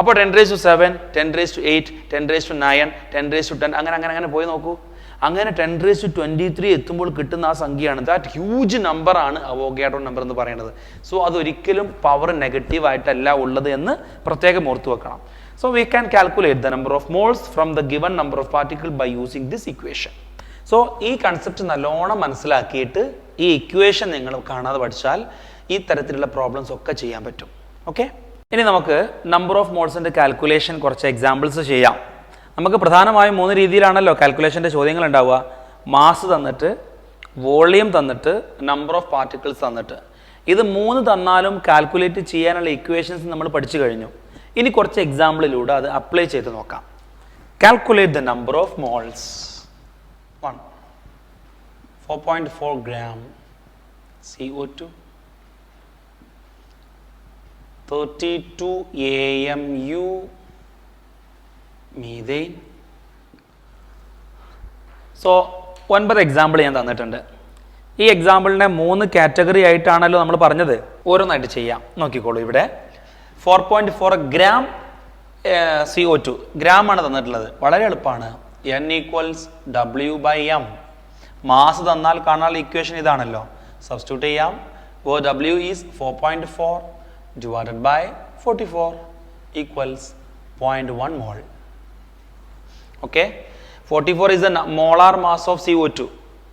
അപ്പോൾ 10⁻7, 10⁻8, 10⁻9, 10⁻10 അങ്ങനെ പോയി നോക്കൂ. അങ്ങനെ 10⁻23 എത്തുമ്പോൾ കിട്ടുന്ന ആ സംഖ്യയാണ്. ദാറ്റ് ഹ്യൂജ് നമ്പർ ആണ് അവോഗാഡ്രോ നമ്പർ എന്ന് പറയുന്നത്. സോ അതൊരിക്കലും പവർ നെഗറ്റീവ് ആയിട്ടല്ല ഉള്ളത് എന്ന് പ്രത്യേകം ഓർത്തു വെക്കണം. So we can calculate the number of moles from the given number of particle by using this equation. So ഈ കൺസെപ്റ്റ് നല്ലോണം മനസ്സിലാക്കിയിട്ട് ഈ ഇക്വേഷൻ നിങ്ങൾ കാണാതെ പഠിച്ചാൽ ഈ തരത്തിലുള്ള പ്രോബ്ലംസ് ഒക്കെ ചെയ്യാൻ പറ്റും. ഓക്കെ, ഇനി നമുക്ക് നമ്പർ ഓഫ് മോൾസിൻ്റെ കാൽക്കുലേഷൻ കുറച്ച് എക്സാമ്പിൾസ് ചെയ്യാം. നമുക്ക് പ്രധാനമായും 3 രീതിയിലാണല്ലോ കാൽക്കുലേഷൻ്റെ ചോദ്യങ്ങൾ ഉണ്ടാവുക. മാസ് തന്നിട്ട്, വോളിയം തന്നിട്ട്, നമ്പർ ഓഫ് പാർട്ടിക്കിൾസ് തന്നിട്ട്. ഇത് 3 തന്നാലും കാൽക്കുലേറ്റ് ചെയ്യാനുള്ള ഇക്വേഷൻസ് നമ്മൾ പഠിച്ചു കഴിഞ്ഞു. ഇനി കുറച്ച് എക്സാമ്പിളിലൂടെ അത് അപ്ലൈ ചെയ്ത് നോക്കാം. Calculate the number of moles. 1 4.4 gram CO2, 32 AMU methane. So 9 example ഞാൻ തന്നിട്ടുണ്ട്. ഈ എക്സാമ്പിളിനെ 3 കാറ്റഗറി ആയിട്ടാണല്ലോ നമ്മൾ പറഞ്ഞത്. ഓരോന്നായിട്ട് ചെയ്യാം, നോക്കിക്കോളൂ. ഇവിടെ 4.4 ഗ്രാം CO2 ഗ്രാം ആണ് തന്നിട്ടുള്ളത്. വളരെ എളുപ്പമാണ്. N equals W/M. മാസ് തന്നാൽ കാണാനുള്ള ഇക്വേഷൻ ഇതാണല്ലോ. സബ്സ്റ്റിറ്റ്യൂട്ട് ചെയ്യാം. W is 4.4 divided by 44 equals 0.1 mole. Okay, 44 is the molar mass of CO2.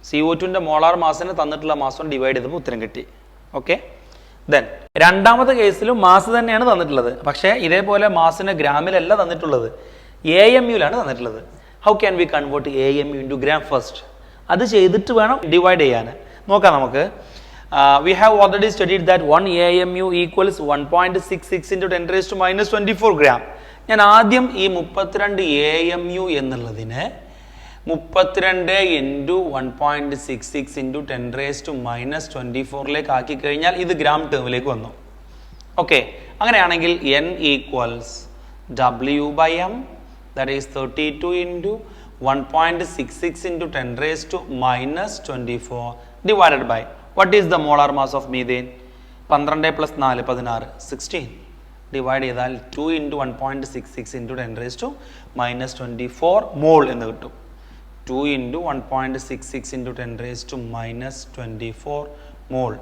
CO2ന്റെ മോളാർ മാസിനെ തന്നിട്ടുള്ള മാസം ഡിവൈഡ് ചെയ്തപ്പോൾ ഉത്തരം കിട്ടി. ഓക്കെ, ദെൻ രണ്ടാമത്തെ കേസിലും മാസ് തന്നെയാണ് തന്നിട്ടുള്ളത്. പക്ഷേ ഇതേപോലെ മാസിനെ ഗ്രാമിലല്ല തന്നിട്ടുള്ളത്, AMUലാണ് തന്നിട്ടുള്ളത്. How can we convert AMU into gram first? അത് ചെയ്തിട്ട് വേണം ഡിവൈഡ് ചെയ്യാൻ. നോക്കാം നമുക്ക്. We have already studied that 1 AMU equals 1.66 into 10⁻⁻24 gram. ഞാൻ ആദ്യം ഈ 32 AMU എന്നുള്ളതിനെ 32 into 1.66 into 10⁻⁻24 ആക്കി കഴിഞ്ഞാൽ ഇത് ഗ്രാം ടേമിലേക്ക് വന്നു. ഓക്കെ, അങ്ങനെയാണെങ്കിൽ N equals W/M, that is 32 into 1.66 into 10⁻⁻24 divided by what is the molar mass of methane? 12 plus 4 16 16 divide ചെയ്താൽ 2 into 1.66 into 10⁻⁻24 മോൾ എന്ന് കിട്ടും. 2 into 1.66 into 10⁻⁻24 മോൾ.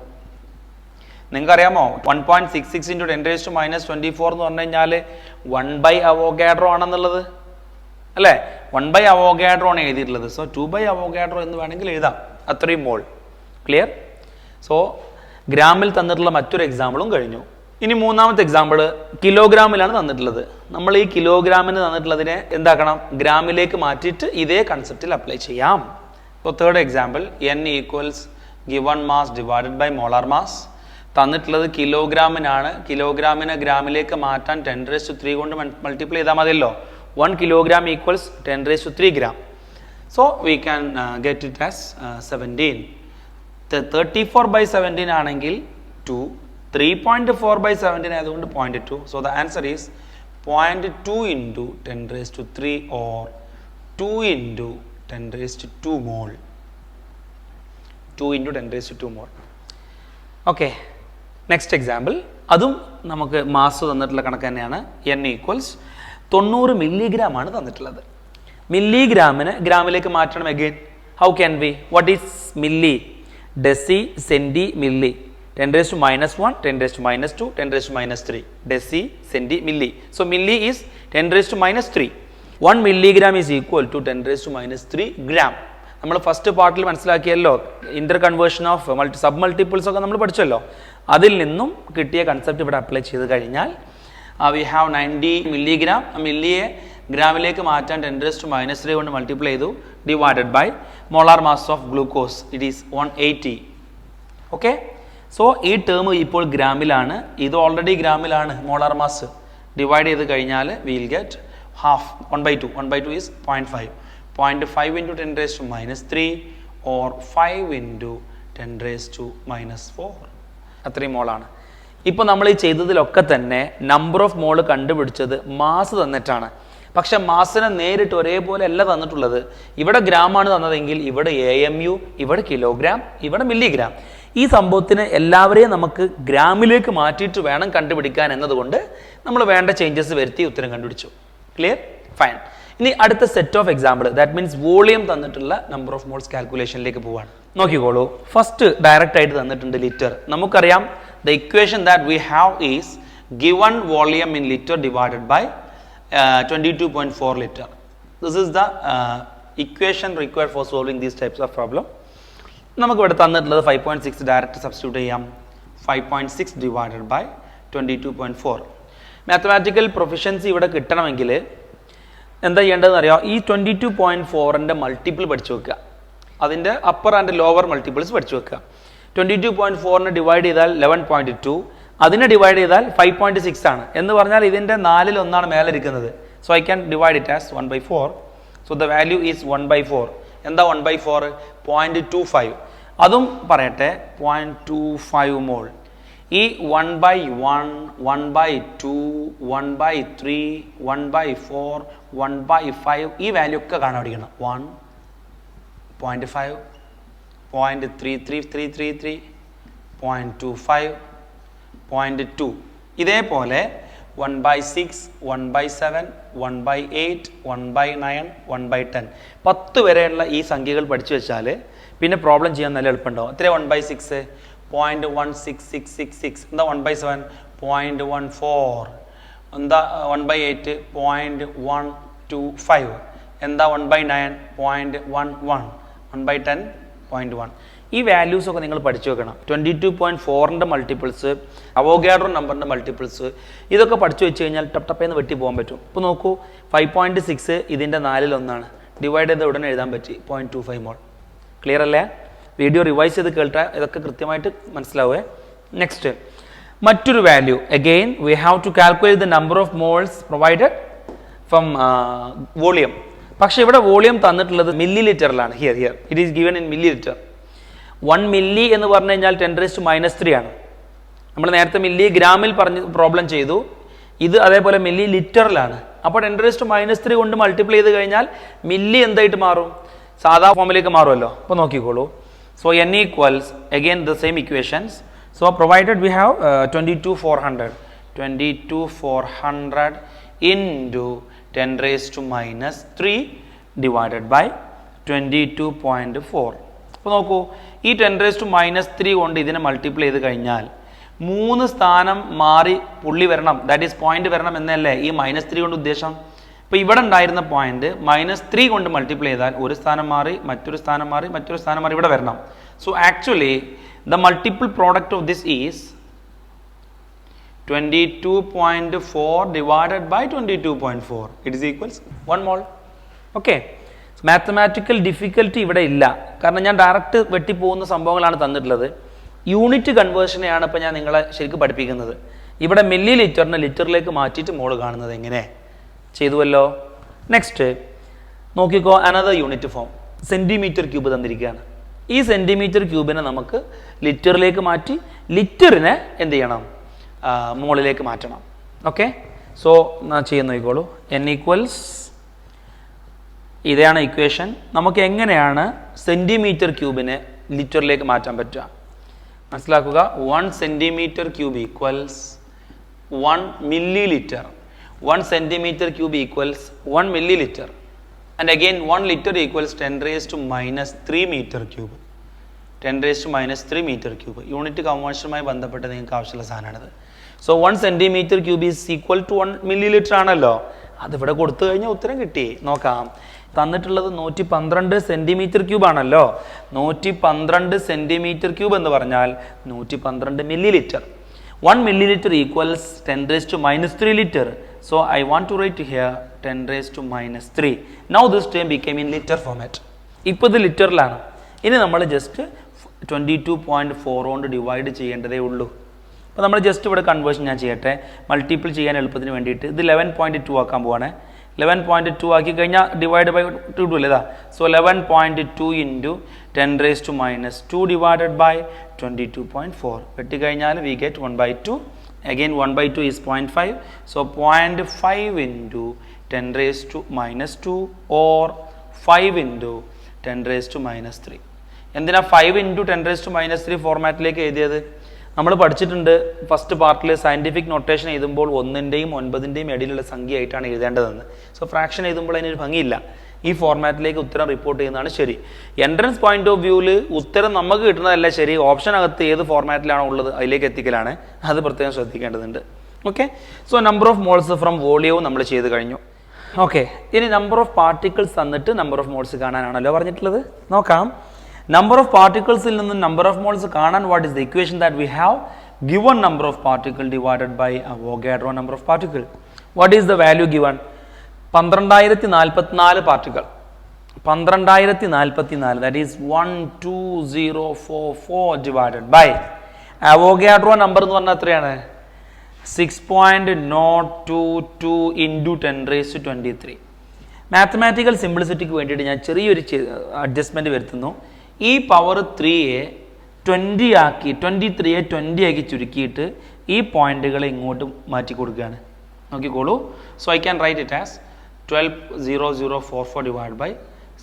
നിങ്ങൾക്കറിയാമോ 1.66 ഇൻറ്റു 10⁻24 എന്ന് പറഞ്ഞു കഴിഞ്ഞാൽ 1/അവോഗാഡ്രോ ആണെന്നുള്ളത് അല്ലേ? 1/അവോഗാഡ്രോ ആണ് എഴുതിയിട്ടുള്ളത്. സോ 2/അവോഗാഡ്രോ എന്ന് വേണമെങ്കിൽ എഴുതാം. അത്രയും മോൾ. ക്ലിയർ? സോ ഗ്രാമിൽ തന്നിട്ടുള്ള മറ്റൊരു എക്സാമ്പിളും കഴിഞ്ഞു. ഇനി മൂന്നാമത്തെ എക്സാമ്പിൾ കിലോഗ്രാമിലാണ് തന്നിട്ടുള്ളത്. നമ്മൾ ഈ കിലോഗ്രാമിന് തന്നിട്ടുള്ളതിനെ എന്താക്കണം? ഗ്രാമിലേക്ക് മാറ്റിയിട്ട് ഇതേ കൺസെപ്റ്റിൽ അപ്ലൈ ചെയ്യാം. ഇപ്പോൾ third example n equals given mass divided by molar mass. തന്നിട്ടുള്ളത് കിലോഗ്രാമിനാണ്. കിലോഗ്രാമിനെ ഗ്രാമിലേക്ക് മാറ്റാൻ 10⁻³ കൊണ്ട് മൾട്ടിപ്ലൈ ചെയ്താൽ മതിയല്ലോ. 1 kilogram equals 10⁻³ gram. So we can get it as 17. 34/17 ആണെങ്കിൽ 2, 3.4/17 ആയതുകൊണ്ട് 0.2. So the answer is 0.2 into 10⁻³ or 2 into 10⁻² mole. 2 into 10⁻² mole. Okay, next example. അതും നമുക്ക് മാസ് തന്നിട്ടുള്ള കണക്ക് തന്നെയാണ്. n ഈക്വൽസ് 90 മില്ലിഗ്രാം ആണ് തന്നിട്ടുള്ളത്. മില്ലിഗ്രാമിന് ഗ്രാമിലേക്ക് മാറ്റണം. Again how can be? What is milli? Deci, centi, milli. 10⁻⁻1, 10⁻², 10⁻³ deci, centi, milli. So milli is 10⁻³ 1 milligram is equal to 10⁻³ gram. നമ്മൾ ഫസ്റ്റ് പാർട്ടിൽ മനസ്സിലാക്കിയല്ലോ, interconversion of sub multiples ഒക്കെ നമ്മൾ പഠിച്ചല്ലോ. അതിൽ നിന്നും കിട്ടിയ കൺസെപ്റ്റ് ഇവിടെ അപ്ലൈ ചെയ്ത് കഴിഞ്ഞാൽ വി ഹാവ് 90 മില്ലിഗ്രാം. മില്ലിയെ ഗ്രാമിലേക്ക് മാറ്റാൻ 10⁻³ കൊണ്ട് മൾട്ടിപ്ലൈ ചെയ്തു, divided by molar mass of glucose. It is 180. Okay, so ഈ ടേം ഇപ്പോൾ ഗ്രാമിലാണ്, ഇത് ഓൾറെഡി ഗ്രാമിലാണ് മോളാർ മാസ്. ഡിവൈഡ് ചെയ്ത് കഴിഞ്ഞാൽ will get half. 1/2. 1/2 is 0.5. 0.5 into 10⁻³ or 5 into 10⁻⁻4. അത്രയും മോളാണ്. ഇപ്പോൾ നമ്മൾ ഈ ചെയ്തതിലൊക്കെ തന്നെ നമ്പർ ഓഫ് മോള് കണ്ടുപിടിച്ചത് മാസ് തന്നിട്ടാണ്. പക്ഷെ മാസിനെ നേരിട്ട് ഒരേപോലെ അല്ല തന്നിട്ടുള്ളത്. ഇവിടെ ഗ്രാമാണ് തന്നതെങ്കിൽ ഇവിടെ AMU, ഇവിടെ കിലോഗ്രാം, ഇവിടെ മില്ലിഗ്രാം. ഈ സംഭവത്തിന് എല്ലാവരെയും നമുക്ക് ഗ്രാമിലേക്ക് മാറ്റിയിട്ട് വേണം കണ്ടുപിടിക്കാൻ എന്നതുകൊണ്ട് നമ്മൾ വേണ്ട ചേഞ്ചസ് വരുത്തി ഉത്തരം കണ്ടുപിടിച്ചു. ക്ലിയർ? ഫൈൻ. ഇനി അടുത്ത set of example, that means volume തന്നിട്ടുള്ള നമ്പർ ഓഫ് മോൾസ് കാൽക്കുലേഷനിലേക്ക് പോവാണ്. നോക്കിക്കോളൂ. ഫസ്റ്റ് ഡയറക്റ്റ് ആയിട്ട് തന്നിട്ടുണ്ട് ലിറ്റർ. നമുക്കറിയാം the equation that we have is given volume in liter divided by 22.4 liter. This is the equation required for solving these types of problem. നമുക്ക് ഇവിടെ തന്നിട്ടുള്ളത് 5.6 direct substitute ചെയ്യാം. 5.6 divided by 22.4. Mathematical proficiency ഇവിടെ കിട്ടണമെങ്കിൽ എന്താ ചെയ്യേണ്ടതെന്ന് അറിയാം? ഈ 22.4ൻ്റെ മൾട്ടിപ്പിൾ പഠിച്ചു വെക്കുക. അതിൻ്റെ അപ്പർ ആൻഡ് ലോവർ മൾട്ടിപ്പിൾസ് പഠിച്ചു വെക്കുക. 22.4നെ ഡിവൈഡ് ചെയ്താൽ 11.2, അതിനെ ഡിവൈഡ് ചെയ്താൽ 5.6 ആണ്. എന്ന് പറഞ്ഞാൽ ഇതിൻ്റെ 4/1 മേലെ ഇരിക്കുന്നത്. So I can divide it as 1/4. So the value is 1/4. എന്താ 1/4? 0.25. അതും പറയട്ടെ, 0.25 മോൾ. ഈ 1/1, 1/2, 1/3, 1/4, 1/5 ഈ വാല്യൂ ഒക്കെ കാണാൻ പഠിക്കണം. 1, 0.5, 0.3333, 0.25, 0.2. ഇതേപോലെ 1/6, 1/7, 1/8, 1/9, 1/10, 10 വരെയുള്ള ഈ സംഖ്യകൾ പഠിച്ചു വെച്ചാൽ പിന്നെ പ്രോബ്ലം ചെയ്യാൻ നല്ല എളുപ്പമുണ്ടാവും. എത്ര? 1/6 0.16666. എന്താ 1/7? 0.14. എന്താ 1/8? 0.125. എന്താ 1/9? 0.11. 1/10? 0.1. ഈ വാല്യൂസ് ഒക്കെ നിങ്ങൾ പഠിച്ചു വെക്കണം. 22.4ൻ്റെ മൾട്ടിപ്പിൾസ്, അവോഗാഡ്രോ നമ്പറിൻ്റെ മൾട്ടിപ്പിൾസ്, ഇതൊക്കെ പഠിച്ചു വെച്ച് കഴിഞ്ഞാൽ ടപ്പേന്ന് വെട്ടി പോകാൻ പറ്റും. ഇപ്പോൾ നോക്കൂ, 5.6 ഇതിൻ്റെ 4/1 ഡിവൈഡ് ചെയ്ത് ഉടനെ എഴുതാൻ പറ്റി. 0.25 മോൾ. ക്ലിയർ അല്ലേ? വീഡിയോ റിവൈസ് ചെയ്ത് കേട്ടാൽ ഇതൊക്കെ കൃത്യമായിട്ട് മനസ്സിലാവേ. നെക്സ്റ്റ് മറ്റൊരു value. Again we have to calculate the number of moles provided from volume. പക്ഷേ ഇവിടെ വോളിയം തന്നിട്ടുള്ളത് മില്ലി ലിറ്ററിലാണ്. Here it is given in millilitre. 1 milli എന്ന് പറഞ്ഞു കഴിഞ്ഞാൽ 10⁻³ ആണ്. നമ്മൾ നേരത്തെ മില്ലി ഗ്രാമിൽ പറഞ്ഞ് പ്രോബ്ലം ചെയ്തു. ഇത് അതേപോലെ മില്ലി ലിറ്ററിലാണ്. അപ്പോൾ 10⁻³ കൊണ്ട് മൾട്ടിപ്ലൈ ചെയ്ത് കഴിഞ്ഞാൽ മില്ലി എന്തായിട്ട് മാറും? സാധാ ഫോമിലേക്ക് മാറുമല്ലോ. അപ്പോൾ നോക്കിക്കോളൂ. So n equals again the same equations. So provided we have 22,400 into 10⁻³ divided by 22.4. അപ്പോൾ നോക്കൂ, ഈ 10⁻³ കൊണ്ട് ഇതിനെ മൾട്ടിപ്ലൈ ചെയ്ത് കഴിഞ്ഞാൽ 3 സ്ഥാനം മാറി പുള്ളി വരണം, ദാറ്റ് ഈസ് പോയിന്റ് വരണം എന്നല്ലേ ഈ -3 കൊണ്ട് ഉദ്ദേശം. ഇപ്പോൾ ഇവിടെ ഉണ്ടായിരുന്ന പോയിന്റ് -3 കൊണ്ട് മൾട്ടിപ്ലൈ ചെയ്താൽ ഒരു സ്ഥാനം മാറി, മറ്റൊരു സ്ഥാനം മാറി, മറ്റൊരു സ്ഥാനം മാറി ഇവിടെ വരണം. So actually the multiple product of this is 22.4 divided by 22.4. It is equals 1 mole. Okay. Mathematical difficulty ഇവിടെ ഇല്ല, കാരണം ഞാൻ ഡയറക്റ്റ് വെട്ടിപ്പോകുന്ന സംഭവങ്ങളാണ് തന്നിട്ടുള്ളത്. യൂണിറ്റ് കൺവേർഷനെയാണ് ഇപ്പോൾ ഞാൻ നിങ്ങളെ ശരിക്കും പഠിപ്പിക്കുന്നത്. ഇവിടെ മില്ലി ലിറ്ററിന് ലിറ്ററിലേക്ക് മാറ്റിയിട്ട് മോള് കാണുന്നത് എങ്ങനെ ചെയ്തുവല്ലോ. നെക്സ്റ്റ് നോക്കിക്കോ, another unit form centimetre cube തന്നിരിക്കുകയാണ്. ഈ സെൻറ്റിമീറ്റർ ക്യൂബിനെ നമുക്ക് ലിറ്ററിലേക്ക് മാറ്റി ലിറ്ററിനെ എന്ത് ചെയ്യണം, മോളിലേക്ക് മാറ്റണം. ഓക്കെ, സോ ഞാൻ ചെയ്യുന്ന നോക്കിക്കോളൂ. n ഈക്വൽസ്, ഇതാണ് ഇക്വേഷൻ. നമുക്ക് എങ്ങനെയാണ് സെൻറ്റിമീറ്റർ ക്യൂബിനെ ലിറ്ററിലേക്ക് മാറ്റാൻ പറ്റുക മനസ്സിലാക്കുക. 1 centimetre cube equals 1 millilitre. 1 centimetre cube equals 1 millilitre. And again 1 litre equals 10⁻³ metre cube. 10⁻³ metre cube unit കൺവേർഷനുമായി ബന്ധപ്പെട്ട് നിങ്ങൾക്ക് ആവശ്യമുള്ള സാധനമാണിത്. So 1 centimetre cube is equal to 1 millilitre ആണല്ലോ. അതിവിടെ കൊടുത്തു കഴിഞ്ഞാൽ ഉത്തരം കിട്ടി. നോക്കാം, തന്നിട്ടുള്ളത് 112 സെൻറ്റിമീറ്റർ ക്യൂബ് ആണല്ലോ. 112 സെൻറ്റിമീറ്റർ ക്യൂബ് എന്ന് പറഞ്ഞാൽ 112 millilitre. 1 millilitre equals 10⁻³ litre. So I want to write here 10⁻³. Now this term became in litre format. ഇപ്പോൾ ഇത് ലിറ്ററിലാണ്. ഇനി നമ്മൾ ജസ്റ്റ് 22.4 കൊണ്ട് ഡിവൈഡ് ചെയ്യേണ്ടതേ ഉള്ളൂ. അപ്പോൾ നമ്മൾ ജസ്റ്റ് ഇവിടെ കൺവേർഷൻ ഞാൻ ചെയ്യട്ടെ, മൾട്ടിപ്പിൾ ചെയ്യാൻ എളുപ്പത്തിന് വേണ്ടിയിട്ട്. ഇത് 11.2 ആക്കാൻ പോവാണ്. 11.2 ആക്കി കഴിഞ്ഞാൽ ഡിവൈഡ് ബൈ 2 ഇല്ലേ ഇതാ. സോ 11.2 ഇൻറ്റു 10⁻² ഡിവൈഡഡ് ബൈ 22.4 വെട്ടിക്കഴിഞ്ഞാൽ we get 1/2. Again 1/2 is 0.5. So 0.5 into 10⁻² or 5 into 10⁻³ എന്തിനാ 5 ഇൻറ്റു 10⁻³ ഫോർമാറ്റിലേക്ക് എഴുതിയത്? നമ്മൾ പഠിച്ചിട്ടുണ്ട് ഫസ്റ്റ് പാർട്ടിൽ സയൻറ്റിഫിക് നൊട്ടേഷൻ എഴുതുമ്പോൾ 1ൻ്റെയും 9ൻ്റെയും ഇടയിലുള്ള സംഖ്യ ആയിട്ടാണ് എഴുതേണ്ടതെന്ന്. സോ ഫ്രാക്ഷൻ എഴുതുമ്പോൾ അതിനൊരു ഭംഗിയില്ല. ഈ ഫോർമാറ്റിലേക്ക് ഉത്തരം റിപ്പോർട്ട് ചെയ്യുന്നതാണ് ശരി. എൻട്രൻസ് പോയിന്റ് ഓഫ് വ്യൂവിൽ ഉത്തരം നമുക്ക് കിട്ടുന്നതല്ല ശരി, ഓപ്ഷനകത്ത് ഏത് ഫോർമാറ്റിലാണോ ഉള്ളത് അതിലേക്ക് എത്തിക്കലാണ്. അത് പ്രത്യേകം ശ്രദ്ധിക്കേണ്ടതുണ്ട്. Okay, so number of moles from വോളിയവും നമ്മൾ ചെയ്ത് കഴിഞ്ഞു. ഓക്കെ, ഇനി നമ്പർ ഓഫ് പാർട്ടിക്കിൾസ് തന്നിട്ട് നമ്പർ ഓഫ് മോൾസ് കാണാനാണല്ലോ പറഞ്ഞിട്ടുള്ളത്. നോക്കാം, നമ്പർ ഓഫ് പാർട്ടിക്കിൾസിൽ നിന്നും നമ്പർ ഓഫ് മോൾസ് കാണാൻ what is the equation that we have? Given number of particle divided by Avogadro number of particle. What is the value given? 12044 particle. 12044 that is 12044 divided by Avogadro number എന്ന് പറഞ്ഞാൽ എത്രയാണ്? 6.022 into 10⁻23. Mathematical സിംപ്ലിസിറ്റിക്ക് വേണ്ടിയിട്ട് ഞാൻ ചെറിയൊരു adjustment വരുത്തുന്നു. ഈ power 3യെ 20 ആക്കി 23യെ 20 ആക്കി ചുരുക്കിയിട്ട് ഈ പോയിന്റുകളെ ഇങ്ങോട്ട് മാറ്റി കൊടുക്കുകയാണ്. നോക്കിക്കോളൂ. So I can write it as 120044 divide by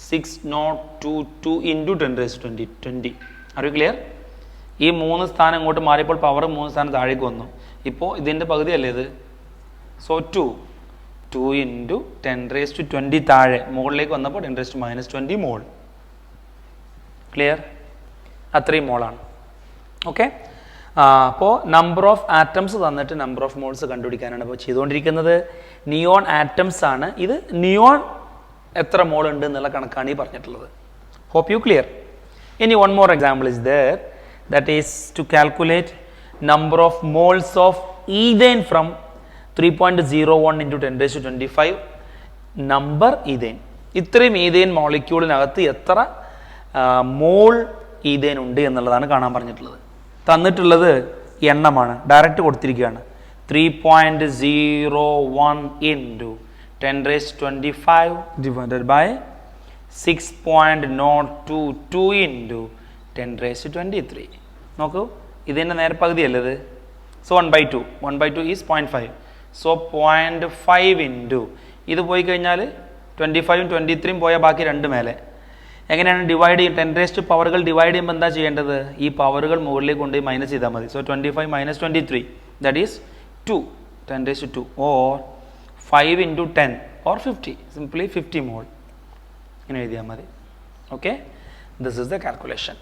6022 into 10⁻20. Are you clear? ഈ 3 സ്ഥാനം ഇങ്ങോട്ട് മാറിയപ്പോൾ പവർ 3 സ്ഥാനം താഴേക്ക് വന്നു. ഇപ്പോൾ ഇതിൻ്റെ പകുതിയല്ലേ ഇത്? സോ 2 ഇൻറ്റു 10⁻20 താഴെ, മുകളിലേക്ക് വന്നപ്പോൾ 10⁻20 മോൾ. ക്ലിയർ? അത്രയും മോളാണ്. ഓക്കെ, അപ്പോൾ നമ്പർ ഓഫ് ആറ്റംസ് തന്നിട്ട് നമ്പർ ഓഫ് മോൾസ് കണ്ടുപിടിക്കാനാണ് ഇപ്പോൾ ചെയ്തുകൊണ്ടിരിക്കുന്നത്. നിയോൺ ആറ്റംസ് ആണ് ഇത്. നിയോൺ എത്ര മോൾ ഉണ്ട് എന്നുള്ള കണക്കാണ് ഈ പറഞ്ഞിട്ടുള്ളത്. Hope you clear. ഇനി one more example is there, that is to calculate number of moles of ethane from 3.01 into 10⁻25 number ethane. ഇത്രയും ഈഥേൻ മോളിക്യൂളിനകത്ത് എത്ര മോൾ ഈഥേൻ ഉണ്ട് എന്നുള്ളതാണ് കാണാൻ പറഞ്ഞിട്ടുള്ളത്. തന്നിട്ടുള്ളത് എണ്ണമാണ്, ഡയറക്റ്റ് കൊടുത്തിരിക്കുകയാണ്. 3.01 ഇൻറ്റു 10⁻25 ഡിവൈഡഡ് ബൈ 6.022 ഇൻറ്റു 10⁻23. നോക്കൂ, ഇതിൻ്റെ നേരെ പകുതിയല്ലേ ഇത്? So 1/2 is 0.5. സോ 0.5 ഇൻറ്റു ഇത് പോയി കഴിഞ്ഞാൽ 25ഉം 23ഉം പോയാൽ ബാക്കി 2 മേലെ. എങ്ങനെയാണ് ഡിവൈഡ് ചെയ്യും? 10 പവറുകൾ ഡിവൈഡ് ചെയ്യുമ്പോൾ എന്താ ചെയ്യേണ്ടത്? ഈ പവറുകൾ മുകളിലേക്ക് കൊണ്ടുപോയി മൈനസ് ചെയ്താൽ മതി. So 25 - 23 that is 2, 10⁻2 or 5 into 10 or 50, simply 50 മോൾ ഇങ്ങനെ എഴുതിയാൽ മതി. Okay, this is the calculation.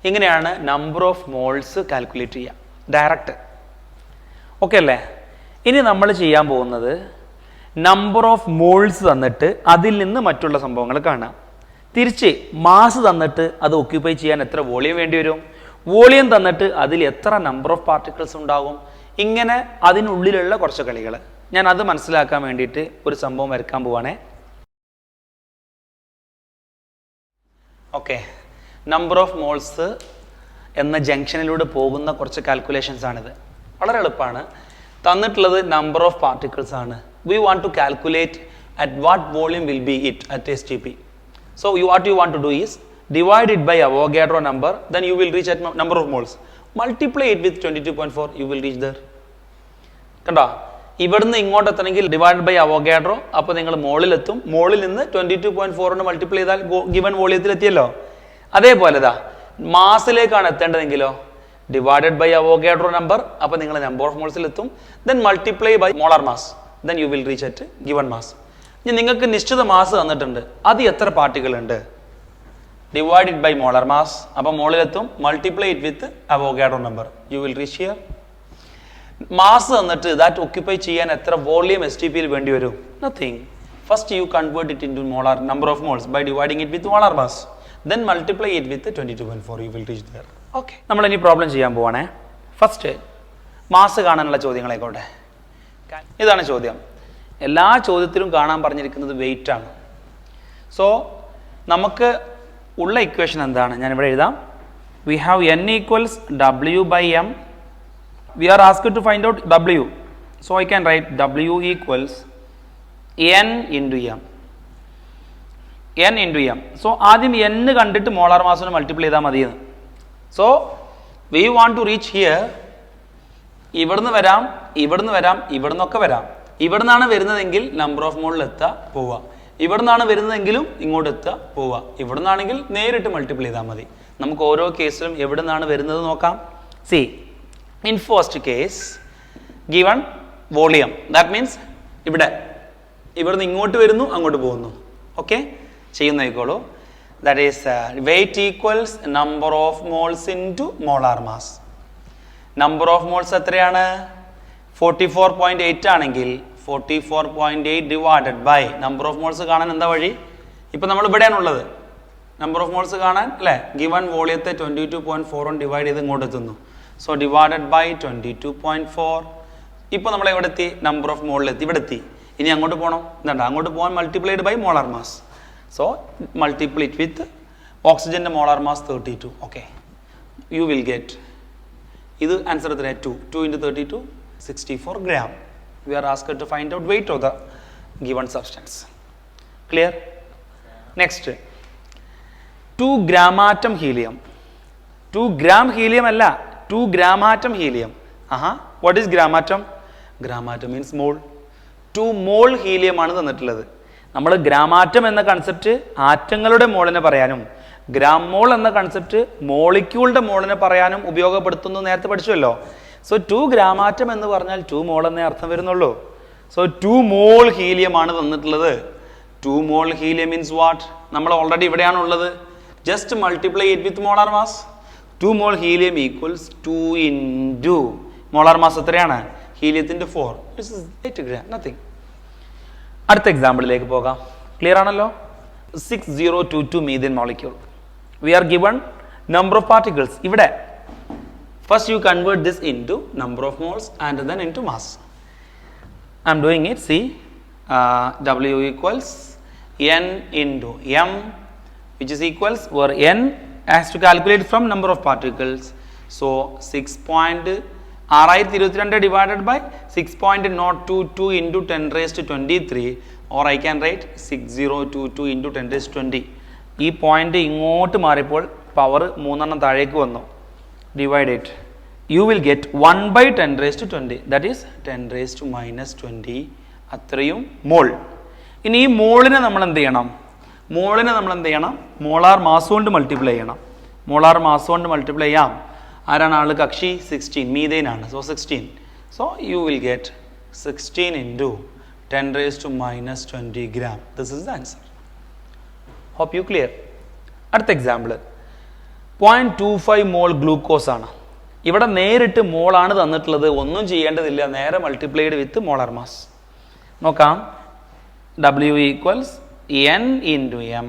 ഇങ്ങനെയാണ് നമ്പർ ഓഫ് മോൾസ് കാൽക്കുലേറ്റ് ചെയ്യുക. ഡയറക്റ്റ്. ഓക്കെ അല്ലേ? ഇനി നമ്മൾ ചെയ്യാൻ പോകുന്നത് നമ്പർ ഓഫ് മോൾസ് തന്നിട്ട് അതിൽ നിന്ന് മറ്റുള്ള സംഭവങ്ങൾ കാണാം. തിരിച്ച് മാസ് തന്നിട്ട് അത് ഒക്യുപ്പൈ ചെയ്യാൻ എത്ര വോളിയം വേണ്ടി വരും, വോളിയം തന്നിട്ട് അതിൽ എത്ര നമ്പർ ഓഫ് പാർട്ടിക്കിൾസ് ഉണ്ടാകും, ഇങ്ങനെ അതിനുള്ളിലുള്ള കുറച്ച് കളികൾ. ഞാൻ അത് മനസ്സിലാക്കാൻ വേണ്ടിയിട്ട് ഒരു സംഭവം വരയ്ക്കാൻ പോവാണേ. ഓക്കെ, നമ്പർ ഓഫ് മോൾസ് എന്ന ജംഗ്ഷനിലൂടെ പോകുന്ന കുറച്ച് കാൽക്കുലേഷൻസ് ആണിത്. വളരെ എളുപ്പമാണ്. തന്നിട്ടുള്ളത് നമ്പർ ഓഫ് പാർട്ടിക്കിൾസ് ആണ്. We want to calculate at what volume will be it at STP. So what you want to do is divide it by Avogadro number, then you will reach at number of moles. Multiply it with 22.4, you will reach there. കണ്ടോ? ഇവിടുന്ന് ഇങ്ങോട്ട് എത്തണമെങ്കിൽ divide by Avogadro. അപ്പോൾ നിങ്ങൾ മോളിലെത്തും. മോളിൽ നിന്ന് 22.4 multiply ചെയ്താൽ given വോളിയത്തിൽ എത്തിയല്ലോ. അതേപോലെ മാസിലേക്കാണ് എത്തേണ്ടതെങ്കിലോ ഡിവൈഡഡ് ബൈ അവോഗാഡ്രോ നമ്പർ. അപ്പോൾ നിങ്ങൾ നമ്പർ ഓഫ് മോൾസിൽ എത്തും. Then multiply by molar mass, then you will reach at given mass. ഇനി നിങ്ങൾക്ക് നിശ്ചിത മാസ് തന്നിട്ടുണ്ട്, അത് എത്ര പാർട്ടികൾ ഉണ്ട്, ഡിവൈഡഡ് ബൈ മോളാർ മാസ്. അപ്പോൾ മോളിലെത്തും. Multiply it with Avogadro number, you will reach here. Mass തന്നിട്ട് ദാറ്റ് ഒക്യുപ്പൈ ചെയ്യാൻ എത്ര വോളിയം STPയിൽ വേണ്ടി വരും? Nothing. First you convert it into molar number of moles by dividing it with molar mass, then multiply it with 22.4, you will reach there. Okay, നമ്മൾ ഇനി problem ചെയ്യാൻ പോവാണേ. ഫസ്റ്റ് മാസ് കാണാനുള്ള ചോദ്യങ്ങളായിക്കോട്ടെ. ഇതാണ് ചോദ്യം. എല്ലാ ചോദ്യത്തിലും കാണാൻ പറഞ്ഞിരിക്കുന്നത് വെയിറ്റ് ആണ്. സോ നമുക്ക് ഉള്ള ഇക്വേഷൻ എന്താണ്? ഞാനിവിടെ എഴുതാം. We have n equals W/m. We are asked to find out W. So I can write W equals n into m. n into m. So ആദ്യം n കണ്ടിട്ട് മോളാർ മാസിനെ മൾട്ടിപ്ലൈ ചെയ്താൽ മതിയെന്ന്. So we want to reach here. ഇവിടുന്ന് വരാം, ഇവിടുന്ന് വരാം, ഇവിടുന്നൊക്കെ വരാം. ഇവിടുന്നാണ് വരുന്നതെങ്കിൽ നമ്പർ ഓഫ് മോളിൽ എത്തുക പോവുക. ഇവിടുന്നാണ് വരുന്നതെങ്കിലും ഇങ്ങോട്ട് എത്തുക പോവുക. ഇവിടുന്നാണെങ്കിൽ നേരിട്ട് മൾട്ടിപ്ലൈ ചെയ്താൽ മതി. നമുക്ക് ഓരോ കേസിലും എവിടുന്നാണ് വരുന്നത് നോക്കാം. C, in first case given volume, that means ഇവിടുന്ന് ഇങ്ങോട്ട് വരുന്നു, അങ്ങോട്ട് പോകുന്നു. Okay, ചെയ്യുന്നേക്കോളൂ. that is weight equals number of moles into molar mass. number of moles എത്രയാണ്? 44.8 ആണെങ്കിൽ 44.8 divided by number of moles കാണാൻ എന്താ വഴി? ഇപ്പം നമ്മൾ ഇവിടെയാണുള്ളത്. നമ്പർ ഓഫ് മോൾസ് കാണാൻ അല്ലേ, ഗിവൺ വോളിയത്തെ 22.4 ഡിവൈഡ് ചെയ്ത് ഇങ്ങോട്ട് എത്തുന്നു. So divided by 22.4. ഇപ്പോൾ നമ്മൾ എവിടെ എത്തി? നമ്പർ ഓഫ് മോളിലെത്തി, ഇവിടെ എത്തി. ഇനി അങ്ങോട്ട് പോകണം. എന്താ അങ്ങോട്ട് പോകാൻ? Multiplied by molar mass. So multiply it with ഓക്സിജൻ്റെ molar mass 32. Okay, you will get ഇത് ആൻസർ എത്ര? 2 into 32, 64 gram. We are asked to find out weight of the given substance. Clear? Next, 2 gram atom helium. 2 gram helium അല്ല, 2 gram atom helium. What is gram atom? Gram atom means mole. 2 mole helium ആണ് തന്നിട്ടുള്ളത്. നമ്മൾ ഗ്രാമാറ്റം എന്ന concept ആറ്റങ്ങളുടെ മോളിനെ പറയാനും gram മോൾ എന്ന concept മോളിക്യൂളുടെ മോളിനെ പറയാനും ഉപയോഗപ്പെടുത്തുന്നു നേരത്തെ പഠിച്ചുവല്ലോ. സോ 2 ഗ്രാമാറ്റം എന്ന് പറഞ്ഞാൽ 2 മോൾ എന്നേ അർത്ഥം വരുന്നുള്ളൂ. സോ 2 മോൾ ഹീലിയം ആണ് തന്നിട്ടുള്ളത്. 2 മോൾ ഹീലിയം മീൻസ് വാട്ട്? നമ്മൾ ഓൾറെഡി ഇവിടെയാണ് ഉള്ളത്. Just multiply it with molar mass. 2 mole helium equals 2 into molar mass എത്രയാണ്? ഹീലിയത്തിൻ്റെ 4. This is 8 gram, nothing. അടുത്ത എക്സാമ്പിളിലേക്ക് പോകാം. ക്ലിയർ ആണല്ലോ? 6022 methane molecule. We are given number of particles. ഇവിടെ first you convert this into number of moles and then into mass. I am doing it. See, W equals n into m, which is equals where n has to calculate from number of particles. So 6.622 divided by 6.022 into 10 raised to 23, or I can write 6022 into 10 raised to 20. ഈ point ഇങ്ങോട്ട് മാറിയപ്പോൾ power 3 താഴേക്ക് വന്നു. Divide it, you will get 1 by 10 raised to 20, that is 10 raised to minus 20. അത്രയും മോൾ. ഇനി ഈ മോളിനെ നമ്മൾ എന്ത് ചെയ്യണം? മോളാർ മാസ് കൊണ്ട് മൾട്ടിപ്ലൈ ചെയ്യണം. മോളാർ മാസ് കൊണ്ട് മൾട്ടിപ്ലൈ ചെയ്യാം. ആരാണ് ആള്? കക്ഷി 16, മീഥേൻ ആണ്. So 16. So you will get 16 into 10 raised to minus 20 gram. This is the answer. Hope you clear. അടുത്ത എക്സാമ്പിൾ 0.25 മോൾ ഗ്ലൂക്കോസ് ആണ്. ഇവിടെ നേരിട്ട് മോളാണ് തന്നിട്ടുള്ളത്, ഒന്നും ചെയ്യേണ്ടതില്ല, നേരെ മൾട്ടിപ്ലൈഡ് വിത്ത് മോളാർ മാസ്. നോക്കാം, W equals n into m,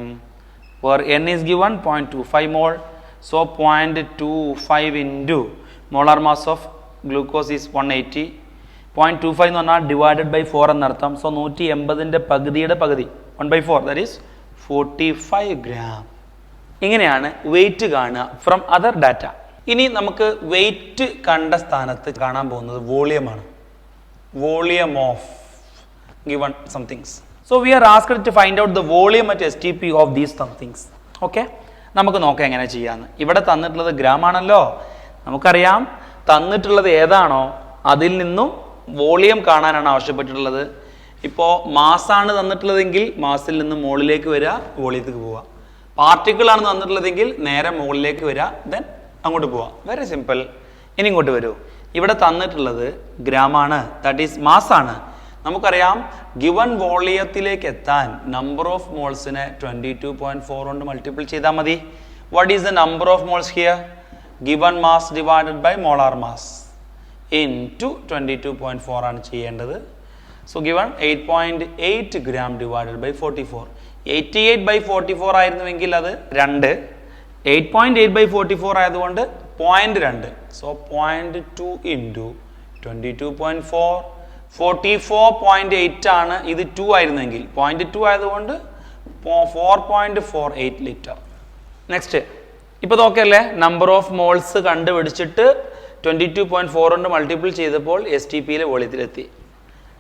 where n is given 0.25 mole. So 0.25 into molar mass of glucose is 180. 0.25 എന്ന് പറഞ്ഞാൽ ഡിവൈഡഡ് ബൈ 4 എന്നർത്ഥം. സോ 180ന്റെ പകുതിയുടെ പകുതി 1/4, ദാറ്റ് ഈസ് 45 gram. ഇങ്ങനെയാണ് വെയിറ്റ് കാണുക ഫ്രം അതർ ഡാറ്റ. ഇനി നമുക്ക് വെയിറ്റ് കണ്ട സ്ഥാനത്ത് കാണാൻ പോകുന്നത് വോളിയമാണ്. Volume of given some things. So we are asked to find out the volume at STP of these some things. Okay, നമുക്ക് നോക്കാം എങ്ങനെ ചെയ്യാന്ന്. ഇവിടെ തന്നിട്ടുള്ളത് ഗ്രാം ആണല്ലോ, നമുക്കറിയാം തന്നിട്ടുള്ളത് ഏതാണോ അതിൽ നിന്നും വോളിയം കാണാനാണ് ആവശ്യപ്പെട്ടിട്ടുള്ളത്. ഇപ്പോൾ മാസാണ് തന്നിട്ടുള്ളതെങ്കിൽ മാസിൽ നിന്ന് മുകളിലേക്ക് വരിക, വോളിയത്തേക്ക് പോവുക. പാർട്ടിക്കിൾ ആണ് തന്നിട്ടുള്ളതെങ്കിൽ നേരെ മുകളിലേക്ക് വരിക, ദെൻ അങ്ങോട്ട് പോവുക. Very simple. ഇനി ഇങ്ങോട്ട് വരൂ. ഇവിടെ തന്നിട്ടുള്ളത് ഗ്രാമാണ്, ദാറ്റ് ഈസ് മാസാണ്. നമുക്കറിയാം ഗിവൺ വോളിയത്തിലേക്ക് എത്താൻ നമ്പർ ഓഫ് മോൾസിനെ 22.4 കൊണ്ട് മൾട്ടിപ്പിൾ ചെയ്താൽ മതി. What is the number of moles here? Given mass divided by molar mass into 22.4 ആണ് ചെയ്യേണ്ടത്. So given 8.8 gram divided by 44. 88/44 ആയിരുന്നുവെങ്കിൽ അത് 2, 8.8/44 ആയതുകൊണ്ട് 0.2. സോ 0.2 ഇൻറ്റു 22.4, 44.8 ആണ്. ഇത് 2 ആയിരുന്നെങ്കിൽ 0.2 ആയതുകൊണ്ട് 4.48 ലിറ്റർ. നെക്സ്റ്റ്, ഇപ്പോൾ നോക്കല്ലേ, നമ്പർ ഓഫ് മോൾസ് കണ്ടുപിടിച്ചിട്ട് 22.4 കൊണ്ട് മൾട്ടിപ്പിൾ ചെയ്തപ്പോൾ STPയിലെ വോളിയത്തിലെത്തി.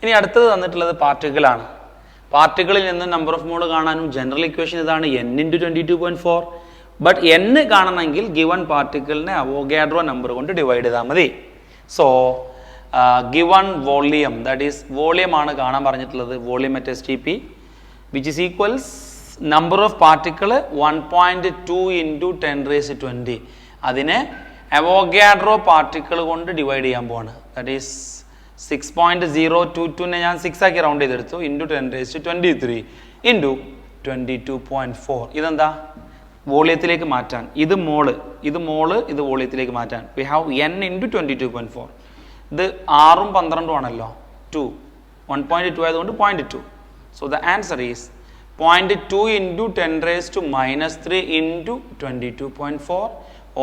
ഇനി അടുത്തത് തന്നിട്ടുള്ളത് പാർട്ടിക്കിളാണ്. പാർട്ടിക്കിളിൽ നിന്ന് നമ്പർ ഓഫ് മോൾ കാണാനും ജനറൽ ഇക്വേഷൻ ഇതാണ്, n ഇൻറ്റു 22.4. ബട്ട് n കാണണമെങ്കിൽ ഗിവൺ പാർട്ടിക്കിളിനെ അവോഗാഡ്രോ നമ്പർ കൊണ്ട് ഡിവൈഡ് ചെയ്താൽ മതി. So given volume, that is volume ആണ് കാണാൻ പറഞ്ഞിട്ടുള്ളത്, volume at STP, which is equals number of particle 1.2 into 10⁻²0. അതിനെ അവോഗാഡ്രോ പാർട്ടിക്കിൾ കൊണ്ട് ഡിവൈഡ് ചെയ്യാൻ പോവാണ്. ദാറ്റ് ഈസ് 6.022നെ ഞാൻ 6 ആക്കി റൗണ്ട് ചെയ്തെടുത്തു, ഇൻറ്റു 10⁻23 ഇൻറ്റു 22.4. ഇതെന്താ? വോളിയത്തിലേക്ക് മാറ്റാൻ. ഇത് മോള്, ഇത് വോളിയത്തിലേക്ക് മാറ്റാൻ വി ഹാവ് n ഇൻറ്റു 22.4. ഇത് 6ഉം 12ഉം ആണല്ലോ, 2, 1.2 ആയതുകൊണ്ട് 0.2. So the answer is 0.2 into 10⁻³ into 22.4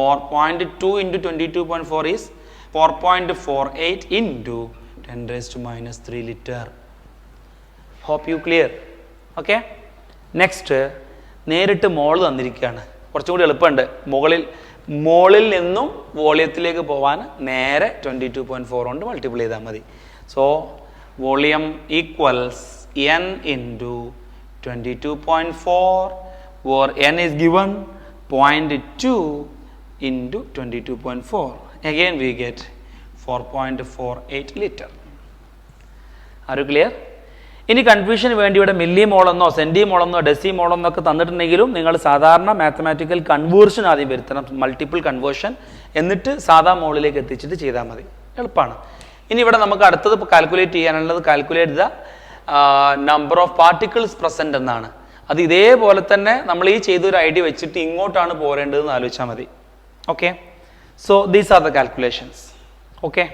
or 0.2 into 22.4 is 4.48 into 10⁻³ litre. Hope you clear. Okay, next നേരിട്ട് മോൾ തന്നിരിക്കുകയാണ്. കുറച്ചും കൂടി എളുപ്പമുണ്ട്. മോളിൽ നിന്നും വോളിയത്തിലേക്ക് പോകാൻ നേരെ 22.4 കൊണ്ട് മൾട്ടിപ്പിൾ ചെയ്താൽ മതി. So volume equals n into 22.4, where n is given 0.2 into 22.4. Again we get 4.48 liter. Are you clear? ഇനി കൺഫ്യൂഷന് വേണ്ടി ഇവിടെ മില്ലി മോളെന്നോ സെൻറ്റി മോളെന്നോ ഡെസി മോളെന്നോ ഒക്കെ തന്നിട്ടുണ്ടെങ്കിലും നിങ്ങൾ സാധാരണ മാത്തമാറ്റിക്കൽ കൺവേർഷൻ ആദ്യം വരുത്തണം, മൾട്ടിപ്പിൾ കൺവേർഷൻ, എന്നിട്ട് സാധാ മോളിലേക്ക് എത്തിച്ചിട്ട് ചെയ്താൽ മതി. എളുപ്പമാണ്. ഇനി ഇവിടെ നമുക്ക് അടുത്തത് കാൽക്കുലേറ്റ് ചെയ്യാനുള്ളത് calculate the number of particles present എന്നാണ്. അത് ഇതേപോലെ തന്നെ നമ്മൾ ഈ ചെയ്തൊരു ഐഡിയ വെച്ചിട്ട് ഇങ്ങോട്ടാണ് പോരേണ്ടതെന്ന് ആലോചിച്ചാൽ മതി. Okay, so these are the calculations. Okay,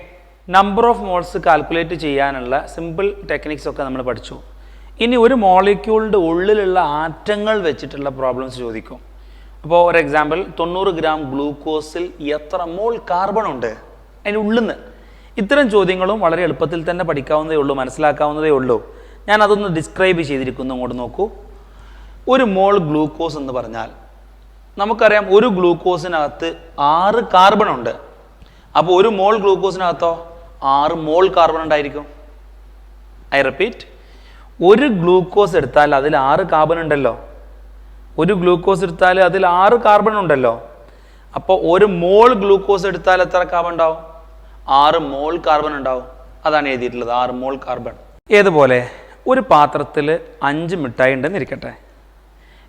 number of moles calculate ചെയ്യാനുള്ള സിമ്പിൾ ടെക്നിക്സ് ഒക്കെ നമ്മൾ പഠിച്ചു. ഇനി ഒരു മോളിക്യൂളിൻ്റെ ഉള്ളിലുള്ള ആറ്റങ്ങൾ വെച്ചിട്ടുള്ള പ്രോബ്ലംസ് ചോദിക്കും. അപ്പോൾ ഒരു എക്സാമ്പിൾ, 90 ഗ്രാം ഗ്ലൂക്കോസിൽ എത്ര മോൾ കാർബൺ ഉണ്ട് അതിൻ്റെ ഉള്ളിൽ നിന്ന്. ഇത്തരം ചോദ്യങ്ങളും വളരെ എളുപ്പത്തിൽ തന്നെ പഠിക്കാവുന്നതേ ഉള്ളൂ, മനസ്സിലാക്കാവുന്നതേ ഉള്ളൂ. ഞാൻ അതൊന്ന് ഡിസ്ക്രൈബ് ചെയ്തിരിക്കുന്നു, അങ്ങോട്ട് നോക്കൂ. ഒരു മോൾ ഗ്ലൂക്കോസ് എന്ന് പറഞ്ഞാൽ നമുക്കറിയാം ഒരു ഗ്ലൂക്കോസിനകത്ത് 6 കാർബൺ ഉണ്ട്. അപ്പോൾ ഒരു മോൾ ഗ്ലൂക്കോസിനകത്തോ 6 മോൾ കാർബൺ ഉണ്ടായിരിക്കും. ഐ റിപ്പീറ്റ്, ഒരു ഗ്ലൂക്കോസ് എടുത്താൽ അതിൽ 6 കാർബൺ ഉണ്ടല്ലോ. ഒരു ഗ്ലൂക്കോസ് എടുത്താൽ അതിൽ 6 കാർബൺ ഉണ്ടല്ലോ. അപ്പോൾ ഒരു മോൾ ഗ്ലൂക്കോസ് എടുത്താൽ എത്ര കാർബൺ ഉണ്ടാവും? 6 മോൾ കാർബൺ ഉണ്ടാവും. അതാണ് എഴുതിയിട്ടുള്ളത്, 6 മോൾ കാർബൺ. ഏതുപോലെ ഒരു പാത്രത്തിൽ 5 മിഠായി ഉണ്ടെന്ന് ഇരിക്കട്ടെ,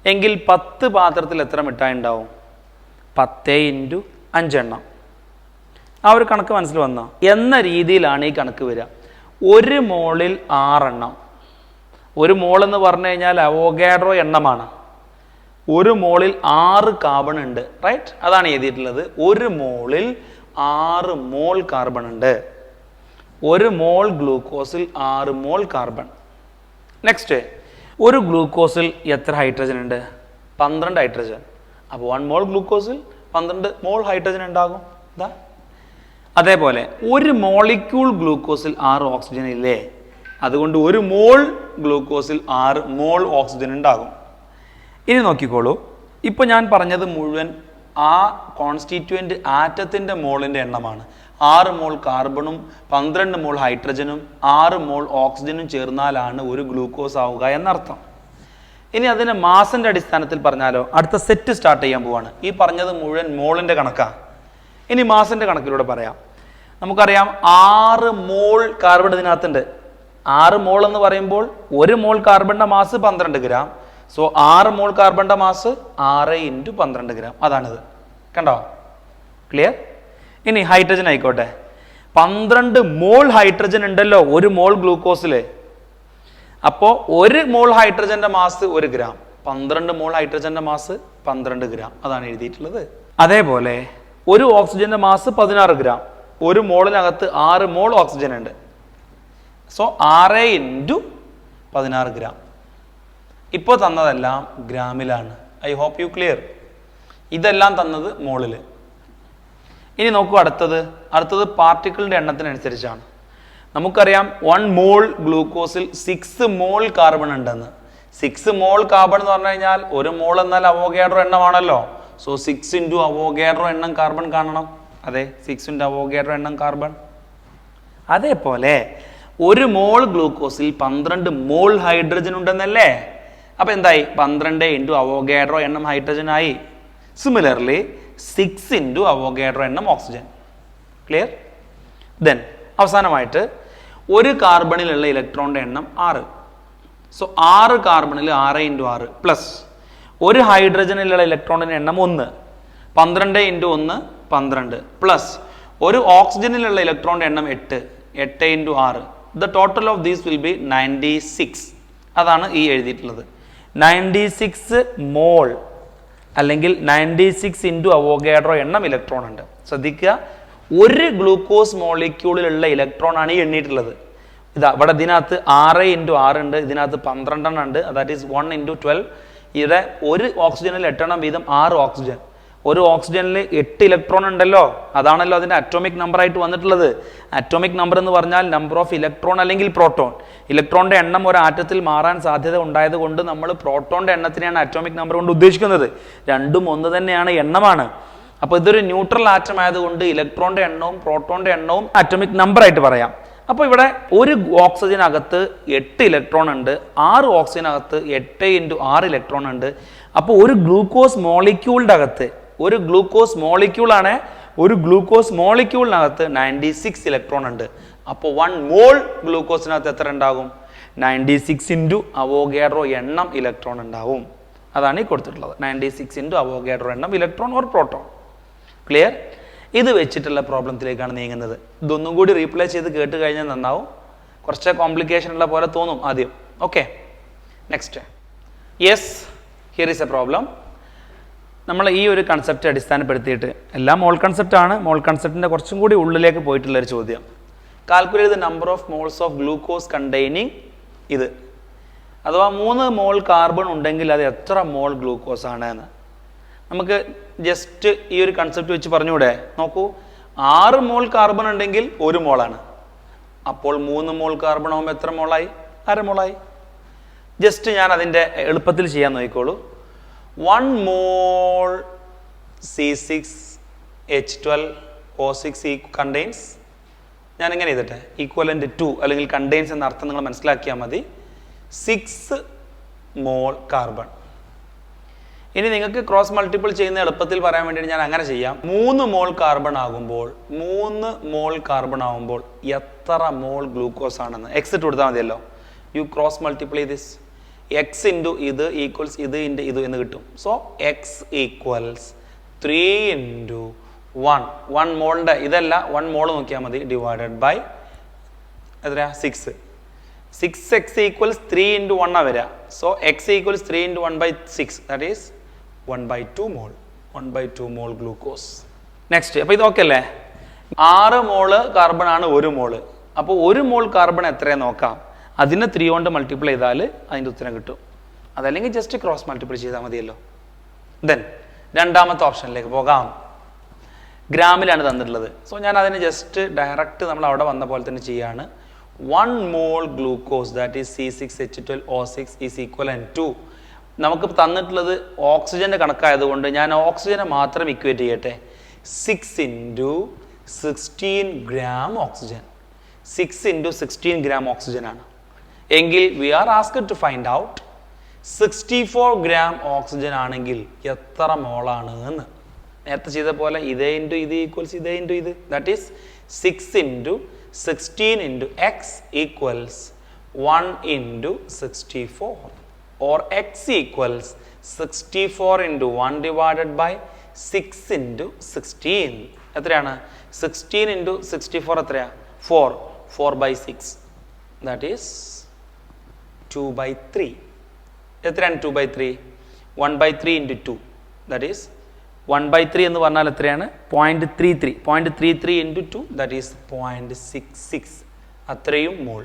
എങ്കിൽ 10 പാത്രത്തിൽ എത്ര മിഠായി ഉണ്ടാവും? 10 ഇൻറ്റു 5 എണ്ണം. ആ ഒരു കണക്ക് മനസ്സിൽ വന്നോ എന്ന രീതിയിലാണ് ഈ കണക്ക് വരിക. ഒരു മോളിൽ 6 എണ്ണം. ഒരു മോൾ എന്ന് പറഞ്ഞു കഴിഞ്ഞാൽ അവോഗാഡ്രോ എണ്ണമാണ്. ഒരു മോളിൽ 6 കാർബൺ ഉണ്ട്, റൈറ്റ്? അതാണ് എഴുതിയിട്ടുള്ളത്. ഒരു മോളിൽ 6 മോൾ കാർബൺ ഉണ്ട്. 1 മോൾ ഗ്ലൂക്കോസിൽ 6 മോൾ കാർബൺ. നെക്സ്റ്റ്, ഒരു ഗ്ലൂക്കോസിൽ എത്ര ഹൈഡ്രജൻ ഉണ്ട്? 12 ഹൈഡ്രജൻ. അപ്പോൾ 1 മോൾ ഗ്ലൂക്കോസിൽ 12 മോൾ ഹൈഡ്രജൻ ഉണ്ടാകും. ഇതാ അതേപോലെ 1 മോളിക്യൂൾ ഗ്ലൂക്കോസിൽ 6 ഓക്സിജൻ ഇല്ലേ? അതുകൊണ്ട് 1 മോൾ ഗ്ലൂക്കോസിൽ 6 മോൾ ഓക്സിജൻ ഉണ്ടാകും. ഇനി നോക്കിക്കോളൂ, ഇപ്പോൾ ഞാൻ പറഞ്ഞത് മുഴുവൻ ആ കോൺസ്റ്റിറ്റ്യൂവൻ്റ് ആറ്റത്തിൻ്റെ മോളിൻ്റെ എണ്ണമാണ്. 6 മോൾ കാർബണും 12 മോൾ ഹൈഡ്രജനും 6 മോൾ ഓക്സിജനും ചേർന്നാലാണ് ഒരു ഗ്ലൂക്കോസ് ആവുക എന്നർത്ഥം. ഇനി അതിനെ മാസിൻ്റെ അടിസ്ഥാനത്തിൽ പറഞ്ഞാലോ, അടുത്ത സെറ്റ് സ്റ്റാർട്ട് ചെയ്യാൻ പോവാണ്. ഈ പറഞ്ഞത് മുഴുവൻ മോളിൻ്റെ കണക്കാണ്. ഇനി മാസിൻ്റെ കണക്കിലൂടെ പറയാം. നമുക്കറിയാം 6 മോൾ കാർബൺ ഇതിനകത്തുണ്ട്. 6 മോൾ എന്ന് പറയുമ്പോൾ 1 മോൾ കാർബണിൻ്റെ മാസ് 12 ഗ്രാം. സോ 6 മോൾ കാർബണിൻ്റെ മാസ് 6 × 12 ഗ്രാം. അതാണിത്. കണ്ടോ? ക്ലിയർ? ഇനി ഹൈഡ്രജൻ ആയിക്കോട്ടെ. 12 മോൾ ഹൈഡ്രജൻ ഉണ്ടല്ലോ 1 മോൾ ഗ്ലൂക്കോസിൽ. അപ്പോൾ 1 മോൾ ഹൈഡ്രജന്റെ മാസ് 1 ഗ്രാം. 12 മോൾ ഹൈഡ്രജന്റെ മാസ് 12 ഗ്രാം. അതാണ് എഴുതിയിട്ടുള്ളത്. അതേപോലെ ഒരു ഓക്സിജന്റെ മാസ് 16 ഗ്രാം. 1 മോളിനകത്ത് 6 മോൾ ഓക്സിജൻ ഉണ്ട്. So 6 × 16 gram. ഇപ്പോൾ തന്നതെല്ലാം ഗ്രാമിലാണ്. I hope you clear. ഇതെല്ലാം തന്നത് മോളിൽ. ഇനി നോക്കൂ, അടുത്തത് പാർട്ടിക്കിളിൻ്റെ എണ്ണത്തിനനുസരിച്ചാണ്. നമുക്കറിയാം 1 മോൾ ഗ്ലൂക്കോസിൽ 6 മോൾ കാർബൺ ഉണ്ടെന്ന്. 6 മോൾ കാർബൺ എന്ന് പറഞ്ഞു കഴിഞ്ഞാൽ 1 മോൾ എന്നാൽ അവോഗാഡ്രോ എണ്ണമാണല്ലോ. സോ 6 × അവോഗാഡ്രോ എണ്ണം കാർബൺ കാണണം. അതെ, 6 × അവോഗാഡ്രോ എണ്ണം കാർബൺ. അതേപോലെ 1 മോൾ ഗ്ലൂക്കോസിൽ 12 മോൾ ഹൈഡ്രജൻ ഉണ്ടെന്നല്ലേ? അപ്പൊ എന്തായി? 12 × അവോഗാഡ്രോ എണ്ണം ഹൈഡ്രജൻ ആയി. സിമിലർലി 6 × അവോഗാഡ്രോ എണ്ണം ഓക്സിജൻ. ക്ലിയർ? ദെൻ അവസാനമായിട്ട് ഒരു കാർബണിലുള്ള ഇലക്ട്രോണിന്റെ എണ്ണം 6. സോ 6 കാർബണിൽ 6 × 6 പ്ലസ് ഒരു ഹൈഡ്രജനിലുള്ള ഇലക്ട്രോണിന്റെ എണ്ണം 1. 12 × 1 12 പ്ലസ് ഒരു ഓക്സിജനിലുള്ള ഇലക്ട്രോണിന്റെ എണ്ണം 8. 8 × 6. The total of these will be 96. അതാണ് ഈ എഴുതിയിട്ടുള്ളത്. 96 മോൾ അല്ലെങ്കിൽ 96 × അവോഗാഡ്രോ എണ്ണം ഇലക്ട്രോൺ ഉണ്ട്. ശ്രദ്ധിക്കുക, ഒരു ഗ്ലൂക്കോസ് മോളിക്യൂളിലുള്ള ഇലക്ട്രോൺ ആണ് ഈ എണ്ണിയിട്ടുള്ളത്. ഇതാ ഇവിടെ ഇതിനകത്ത് 6 × 6 ഉണ്ട്, ഇതിനകത്ത് 12 ഉണ്ട്. That is 1 × 12. ഇവിടെ ഒരു ഓക്സിജനിൽ 8 എണ്ണം വീതം 6 ഓക്സിജൻ. ഒരു ഓക്സിജനിൽ 8 ഇലക്ട്രോൺ ഉണ്ടല്ലോ. അതാണല്ലോ അതിന്റെ അറ്റോമിക് നമ്പർ ആയിട്ട് വന്നിട്ടുള്ളത്. അറ്റോമിക് നമ്പർ എന്ന് പറഞ്ഞാൽ നമ്പർ ഓഫ് ഇലക്ട്രോൺ അല്ലെങ്കിൽ പ്രോട്ടോൺ. ഇലക്ട്രോണിന്റെ എണ്ണം ഒരു ആറ്റത്തിൽ മാറാൻ സാധ്യത ഉണ്ടായത് കൊണ്ട് നമ്മൾ പ്രോട്ടോണിന്റെ എണ്ണത്തിനെയാണ് അറ്റോമിക് നമ്പർ കൊണ്ട് ഉദ്ദേശിക്കുന്നത്. രണ്ടും ഒന്ന് തന്നെയാണ്, എണ്ണമാണ്. അപ്പോൾ ഇതൊരു ന്യൂട്രൽ ആറ്റം ആയതുകൊണ്ട് ഇലക്ട്രോണിന്റെ എണ്ണവും പ്രോട്ടോണിന്റെ എണ്ണവും അറ്റോമിക് നമ്പർ ആയിട്ട് പറയാം. അപ്പോൾ ഇവിടെ ഒരു ഓക്സിജനകത്ത് 8 ഇലക്ട്രോൺ ഉണ്ട്, 6 ഓക്സിജനകത്ത് 8 × 6 ഇലക്ട്രോൺ ഉണ്ട്. അപ്പോൾ ഒരു ഗ്ലൂക്കോസ് മോളിക്യൂളിൻ്റെ അകത്ത്, ഒരു ഗ്ലൂക്കോസ് മോളിക്യൂളാണ്, ഒരു ഗ്ലൂക്കോസ് മോളിക്യൂളിനകത്ത് 96 ഇലക്ട്രോൺ ഉണ്ട്. അപ്പോൾ 1 മോൾ ഗ്ലൂക്കോസിനകത്ത് എത്ര ഉണ്ടാകും? 96 × അവോഗാഡ്രോ എണ്ണം ഇലക്ട്രോൺ ഉണ്ടാവും. അതാണ് ഈ കൊടുത്തിട്ടുള്ളത്. 96 × അവോഗാഡ്രോ എണ്ണം ഇലക്ട്രോൺ ഓർ പ്രോട്ടോൺ. ക്ലിയർ? ഇത് വെച്ചിട്ടുള്ള പ്രോബ്ലത്തിലേക്കാണ് നീങ്ങുന്നത്. ഇതൊന്നും കൂടി റീപ്ലേ ചെയ്ത് കേട്ട് കഴിഞ്ഞാൽ നന്നാവും. കുറച്ച് കോംപ്ലിക്കേഷൻ ഉള്ള പോലെ തോന്നും ആദ്യം. Okay, next. Yes, here is A problem. നമ്മൾ ഈ ഒരു കൺസെപ്റ്റ് അടിസ്ഥാനപ്പെടുത്തിയിട്ട്, എല്ലാം മോൾ കൺസെപ്റ്റാണ്, മോൾ കൺസെപ്റ്റിൻ്റെ കുറച്ചും കൂടി ഉള്ളിലേക്ക് പോയിട്ടുള്ളൊരു ചോദ്യം. Calculate the number of moles of glucose containing ഇത്. അഥവാ 3 മോൾ കാർബൺ ഉണ്ടെങ്കിൽ അത് എത്ര മോൾ ഗ്ലൂക്കോസ് ആണ് എന്ന് നമുക്ക് ജസ്റ്റ് ഈ ഒരു കൺസെപ്റ്റ് വെച്ച് പറഞ്ഞുകൂടെ? നോക്കൂ, 6 മോൾ കാർബൺ ഉണ്ടെങ്കിൽ 1 മോളാണ്. അപ്പോൾ 3 മോൾ കാർബൺ ആകുമ്പോൾ എത്ര മോളായി? 1/2 മോളായി. ജസ്റ്റ് ഞാൻ അതിൻ്റെ എളുപ്പത്തിൽ ചെയ്യാൻ നോക്കിക്കോളൂ. 1 മോൾ C6H12O6 കണ്ടെയ്ൻസ്, ഞാൻ എങ്ങനെ ചെയ്തിട്ടെ, ഈക്വലൻ്റ് ടു അല്ലെങ്കിൽ കണ്ടെയ്ൻസ് എന്ന അർത്ഥം നിങ്ങൾ മനസ്സിലാക്കിയാൽ മതി. 6 മോൾ കാർബൺ. ഇനി നിങ്ങൾക്ക് ക്രോസ് മൾട്ടിപ്പിൾ ചെയ്യുന്ന എളുപ്പത്തിൽ പറയാൻ വേണ്ടിയിട്ട് ഞാൻ അങ്ങനെ ചെയ്യാം. 3 മോൾ കാർബൺ ആകുമ്പോൾ എത്ര മോൾ ഗ്ലൂക്കോസ് ആണെന്ന് എക്സ് ഇട്ട് കൊടുത്താൽ മതിയല്ലോ. You cross multiply this. X into ഇത് ഈക്വൽസ് ഇത് ഇൻറ്റു ഇത് എന്ന് കിട്ടും. So X equals 3 × 1. 1 മോളിൻ്റെ ഇതല്ല, 1 മോൾ നോക്കിയാൽ മതി, ഡിവൈഡഡ് ബൈ എത്രയാ? 6. 6x ഈക്വൽസ് 3 × 1 വരിക. So X equals 3 × 1/6, that is 1/2 mole. 1/2 mole glucose. Next. അപ്പോൾ ഇത് ഓക്കെ അല്ലേ? 6 മോള് കാർബൺ ആണ് 1 മോള്. അപ്പോൾ 1 മോൾ കാർബൺ എത്രയാണ് നോക്കാം. അതിനെ 3 കൊണ്ട് മൾട്ടിപ്ലൈ ചെയ്താൽ അതിൻ്റെ ഉത്തരം കിട്ടും. അതല്ലെങ്കിൽ ജസ്റ്റ് ക്രോസ് മൾട്ടിപ്ലൈ ചെയ്താൽ മതിയല്ലോ. ദെൻ രണ്ടാമത്തെ ഓപ്ഷനിലേക്ക് പോകാം. ഗ്രാമിലാണ് തന്നിട്ടുള്ളത്. സോ ഞാൻ അതിന് ജസ്റ്റ് ഡയറക്റ്റ് നമ്മൾ അവിടെ വന്ന പോലെ തന്നെ ചെയ്യാണ്. 1 mole glucose that is C6H12O6 is equivalent to, നമുക്ക് തന്നിട്ടുള്ളത് ഓക്സിജൻ്റെ കണക്കായതുകൊണ്ട് ഞാൻ ഓക്സിജനെ മാത്രം ഇക്വേറ്റ് ചെയ്യട്ടെ. 6 × 16 ഗ്രാം ഓക്സിജൻ. 6 × 16 ഗ്രാം ഓക്സിജൻ ആണ് എങ്കിൽ we are asked to find out 64 gram oxygen ആണെങ്കിൽ എത്ര മോളാണ് എന്ന്. നേരത്തെ ചെയ്ത പോലെ ഇതേ ഇൻറ്റു ഇത് ഈക്വൽസ് ഇതേ ഇൻറ്റു ഇത്, that is 6 × 16 × x equals 1 × 64 or x equals 64 × 1 divided by 6 × 16. എത്രയാണ്? 16 × 64 എത്രയാ? 4. 4/6 that is 2/3. എത്രയാണ് 2/3? 1/3 × 2 that is 1/3 എന്ന് പറഞ്ഞാൽ എത്രയാണ്? 0.33. 0.33 × 2 that is 0.66. അത്രയും മോൾ.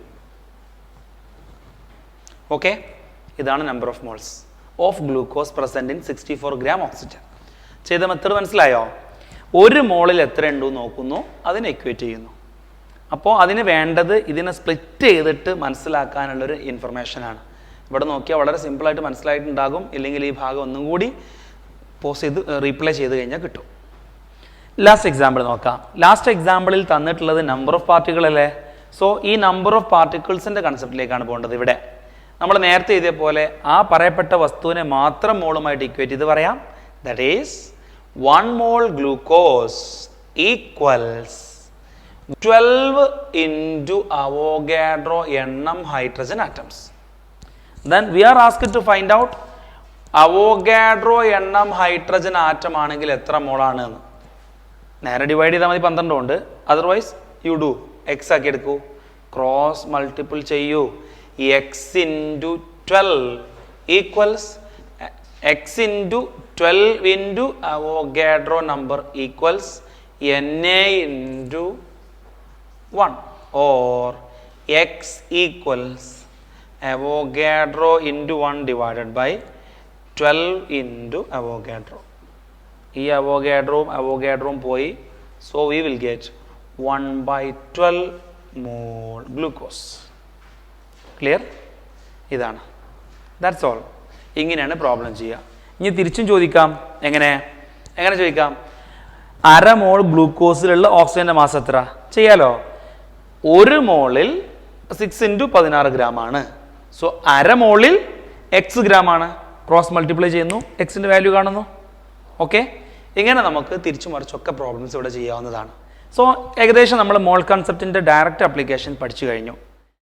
ഓക്കെ, ഇതാണ് number of moles of glucose present in 64 gram oxygen. ചെയ്ത മെത്തേഡ് മനസ്സിലായോ? 1 മോളിൽ എത്ര ഉണ്ടോ നോക്കുന്നു, അതിനെ ഇക്വേറ്റ് ചെയ്യുന്നു. അപ്പോൾ അതിന് വേണ്ടത് ഇതിനെ സ്പ്ലിറ്റ് ചെയ്തിട്ട് മനസ്സിലാക്കാനുള്ളൊരു ഇൻഫർമേഷനാണ്. ഇവിടെ നോക്കിയാൽ വളരെ സിമ്പിളായിട്ട് മനസ്സിലായിട്ടുണ്ടാകും. ഇല്ലെങ്കിൽ ഈ ഭാഗം ഒന്നും കൂടി പോസ് ചെയ്ത് റീപ്ലൈ ചെയ്ത് കഴിഞ്ഞാൽ കിട്ടും. ലാസ്റ്റ് എക്സാമ്പിൾ നോക്കാം. ലാസ്റ്റ് എക്സാമ്പിളിൽ തന്നിട്ടുള്ളത് നമ്പർ ഓഫ് പാർട്ടിക്കിൾ അല്ലേ. സോ ഈ നമ്പർ ഓഫ് പാർട്ടിക്കിൾസിൻ്റെ കൺസെപ്റ്റിലേക്കാണ് പോകേണ്ടത്. ഇവിടെ നമ്മൾ നേരത്തെ എഴുതിയ പോലെ ആ പറയപ്പെട്ട വസ്തുവിനെ മാത്രം മോളുമായിട്ട് ഇക്വേറ്റ് ചെയ്ത് പറയാം. That is 1 mole glucose equals 12 × Avogadro എണ്ണം hydrogen atoms. Then we are asked to find out Avogadro എണ്ണം ഹൈഡ്രജൻ ആറ്റം ആണെങ്കിൽ എത്ര മോളാണ് എന്ന്. നേരെ ഡിവൈഡ് ചെയ്താൽ മതി 12 കൊണ്ട്. അതർവൈസ് യു ഡു എക്സ് ആക്കി എടുക്കൂ, ക്രോസ് മൾട്ടിപ്പിൾ ചെയ്യൂ. x × 12 equals x × 12 × Avogadro number equals Na × 1 or x equals Avogadro × 1 divided by 12 × Avogadro. ഈ അവോഗാഡ്രോവും പോയി. So we will get 1/12 mole glucose. Clear? ഇതാണ്. That's all. ഇങ്ങനെയാണ് പ്രോബ്ലം ചെയ്യുക. ഇനി തിരിച്ചും ചോദിക്കാം. എങ്ങനെ ചോദിക്കാം? 1/2 മോൾ ഗ്ലൂക്കോസിലുള്ള ഓക്സിജൻ്റെ മാസ് എത്ര? ചെയ്യാലോ. 1 മോളിൽ 6 × 16 ഗ്രാം ആണ്. സോ 1/2 മോളിൽ x ഗ്രാം ആണ്. ക്രോസ് മൾട്ടിപ്ലൈ ചെയ്യുന്നു, എക്സിൻ്റെ വാല്യൂ കാണുന്നു. ഓക്കെ, ഇങ്ങനെ നമുക്ക് തിരിച്ചു മറിച്ചൊക്കെ പ്രോബ്ലംസ് ഇവിടെ ചെയ്യാവുന്നതാണ്. സോ ഏകദേശം നമ്മൾ മോൾ കൺസെപ്റ്റിൻ്റെ ഡയറക്റ്റ് ആപ്ലിക്കേഷൻ പഠിച്ചു കഴിഞ്ഞു.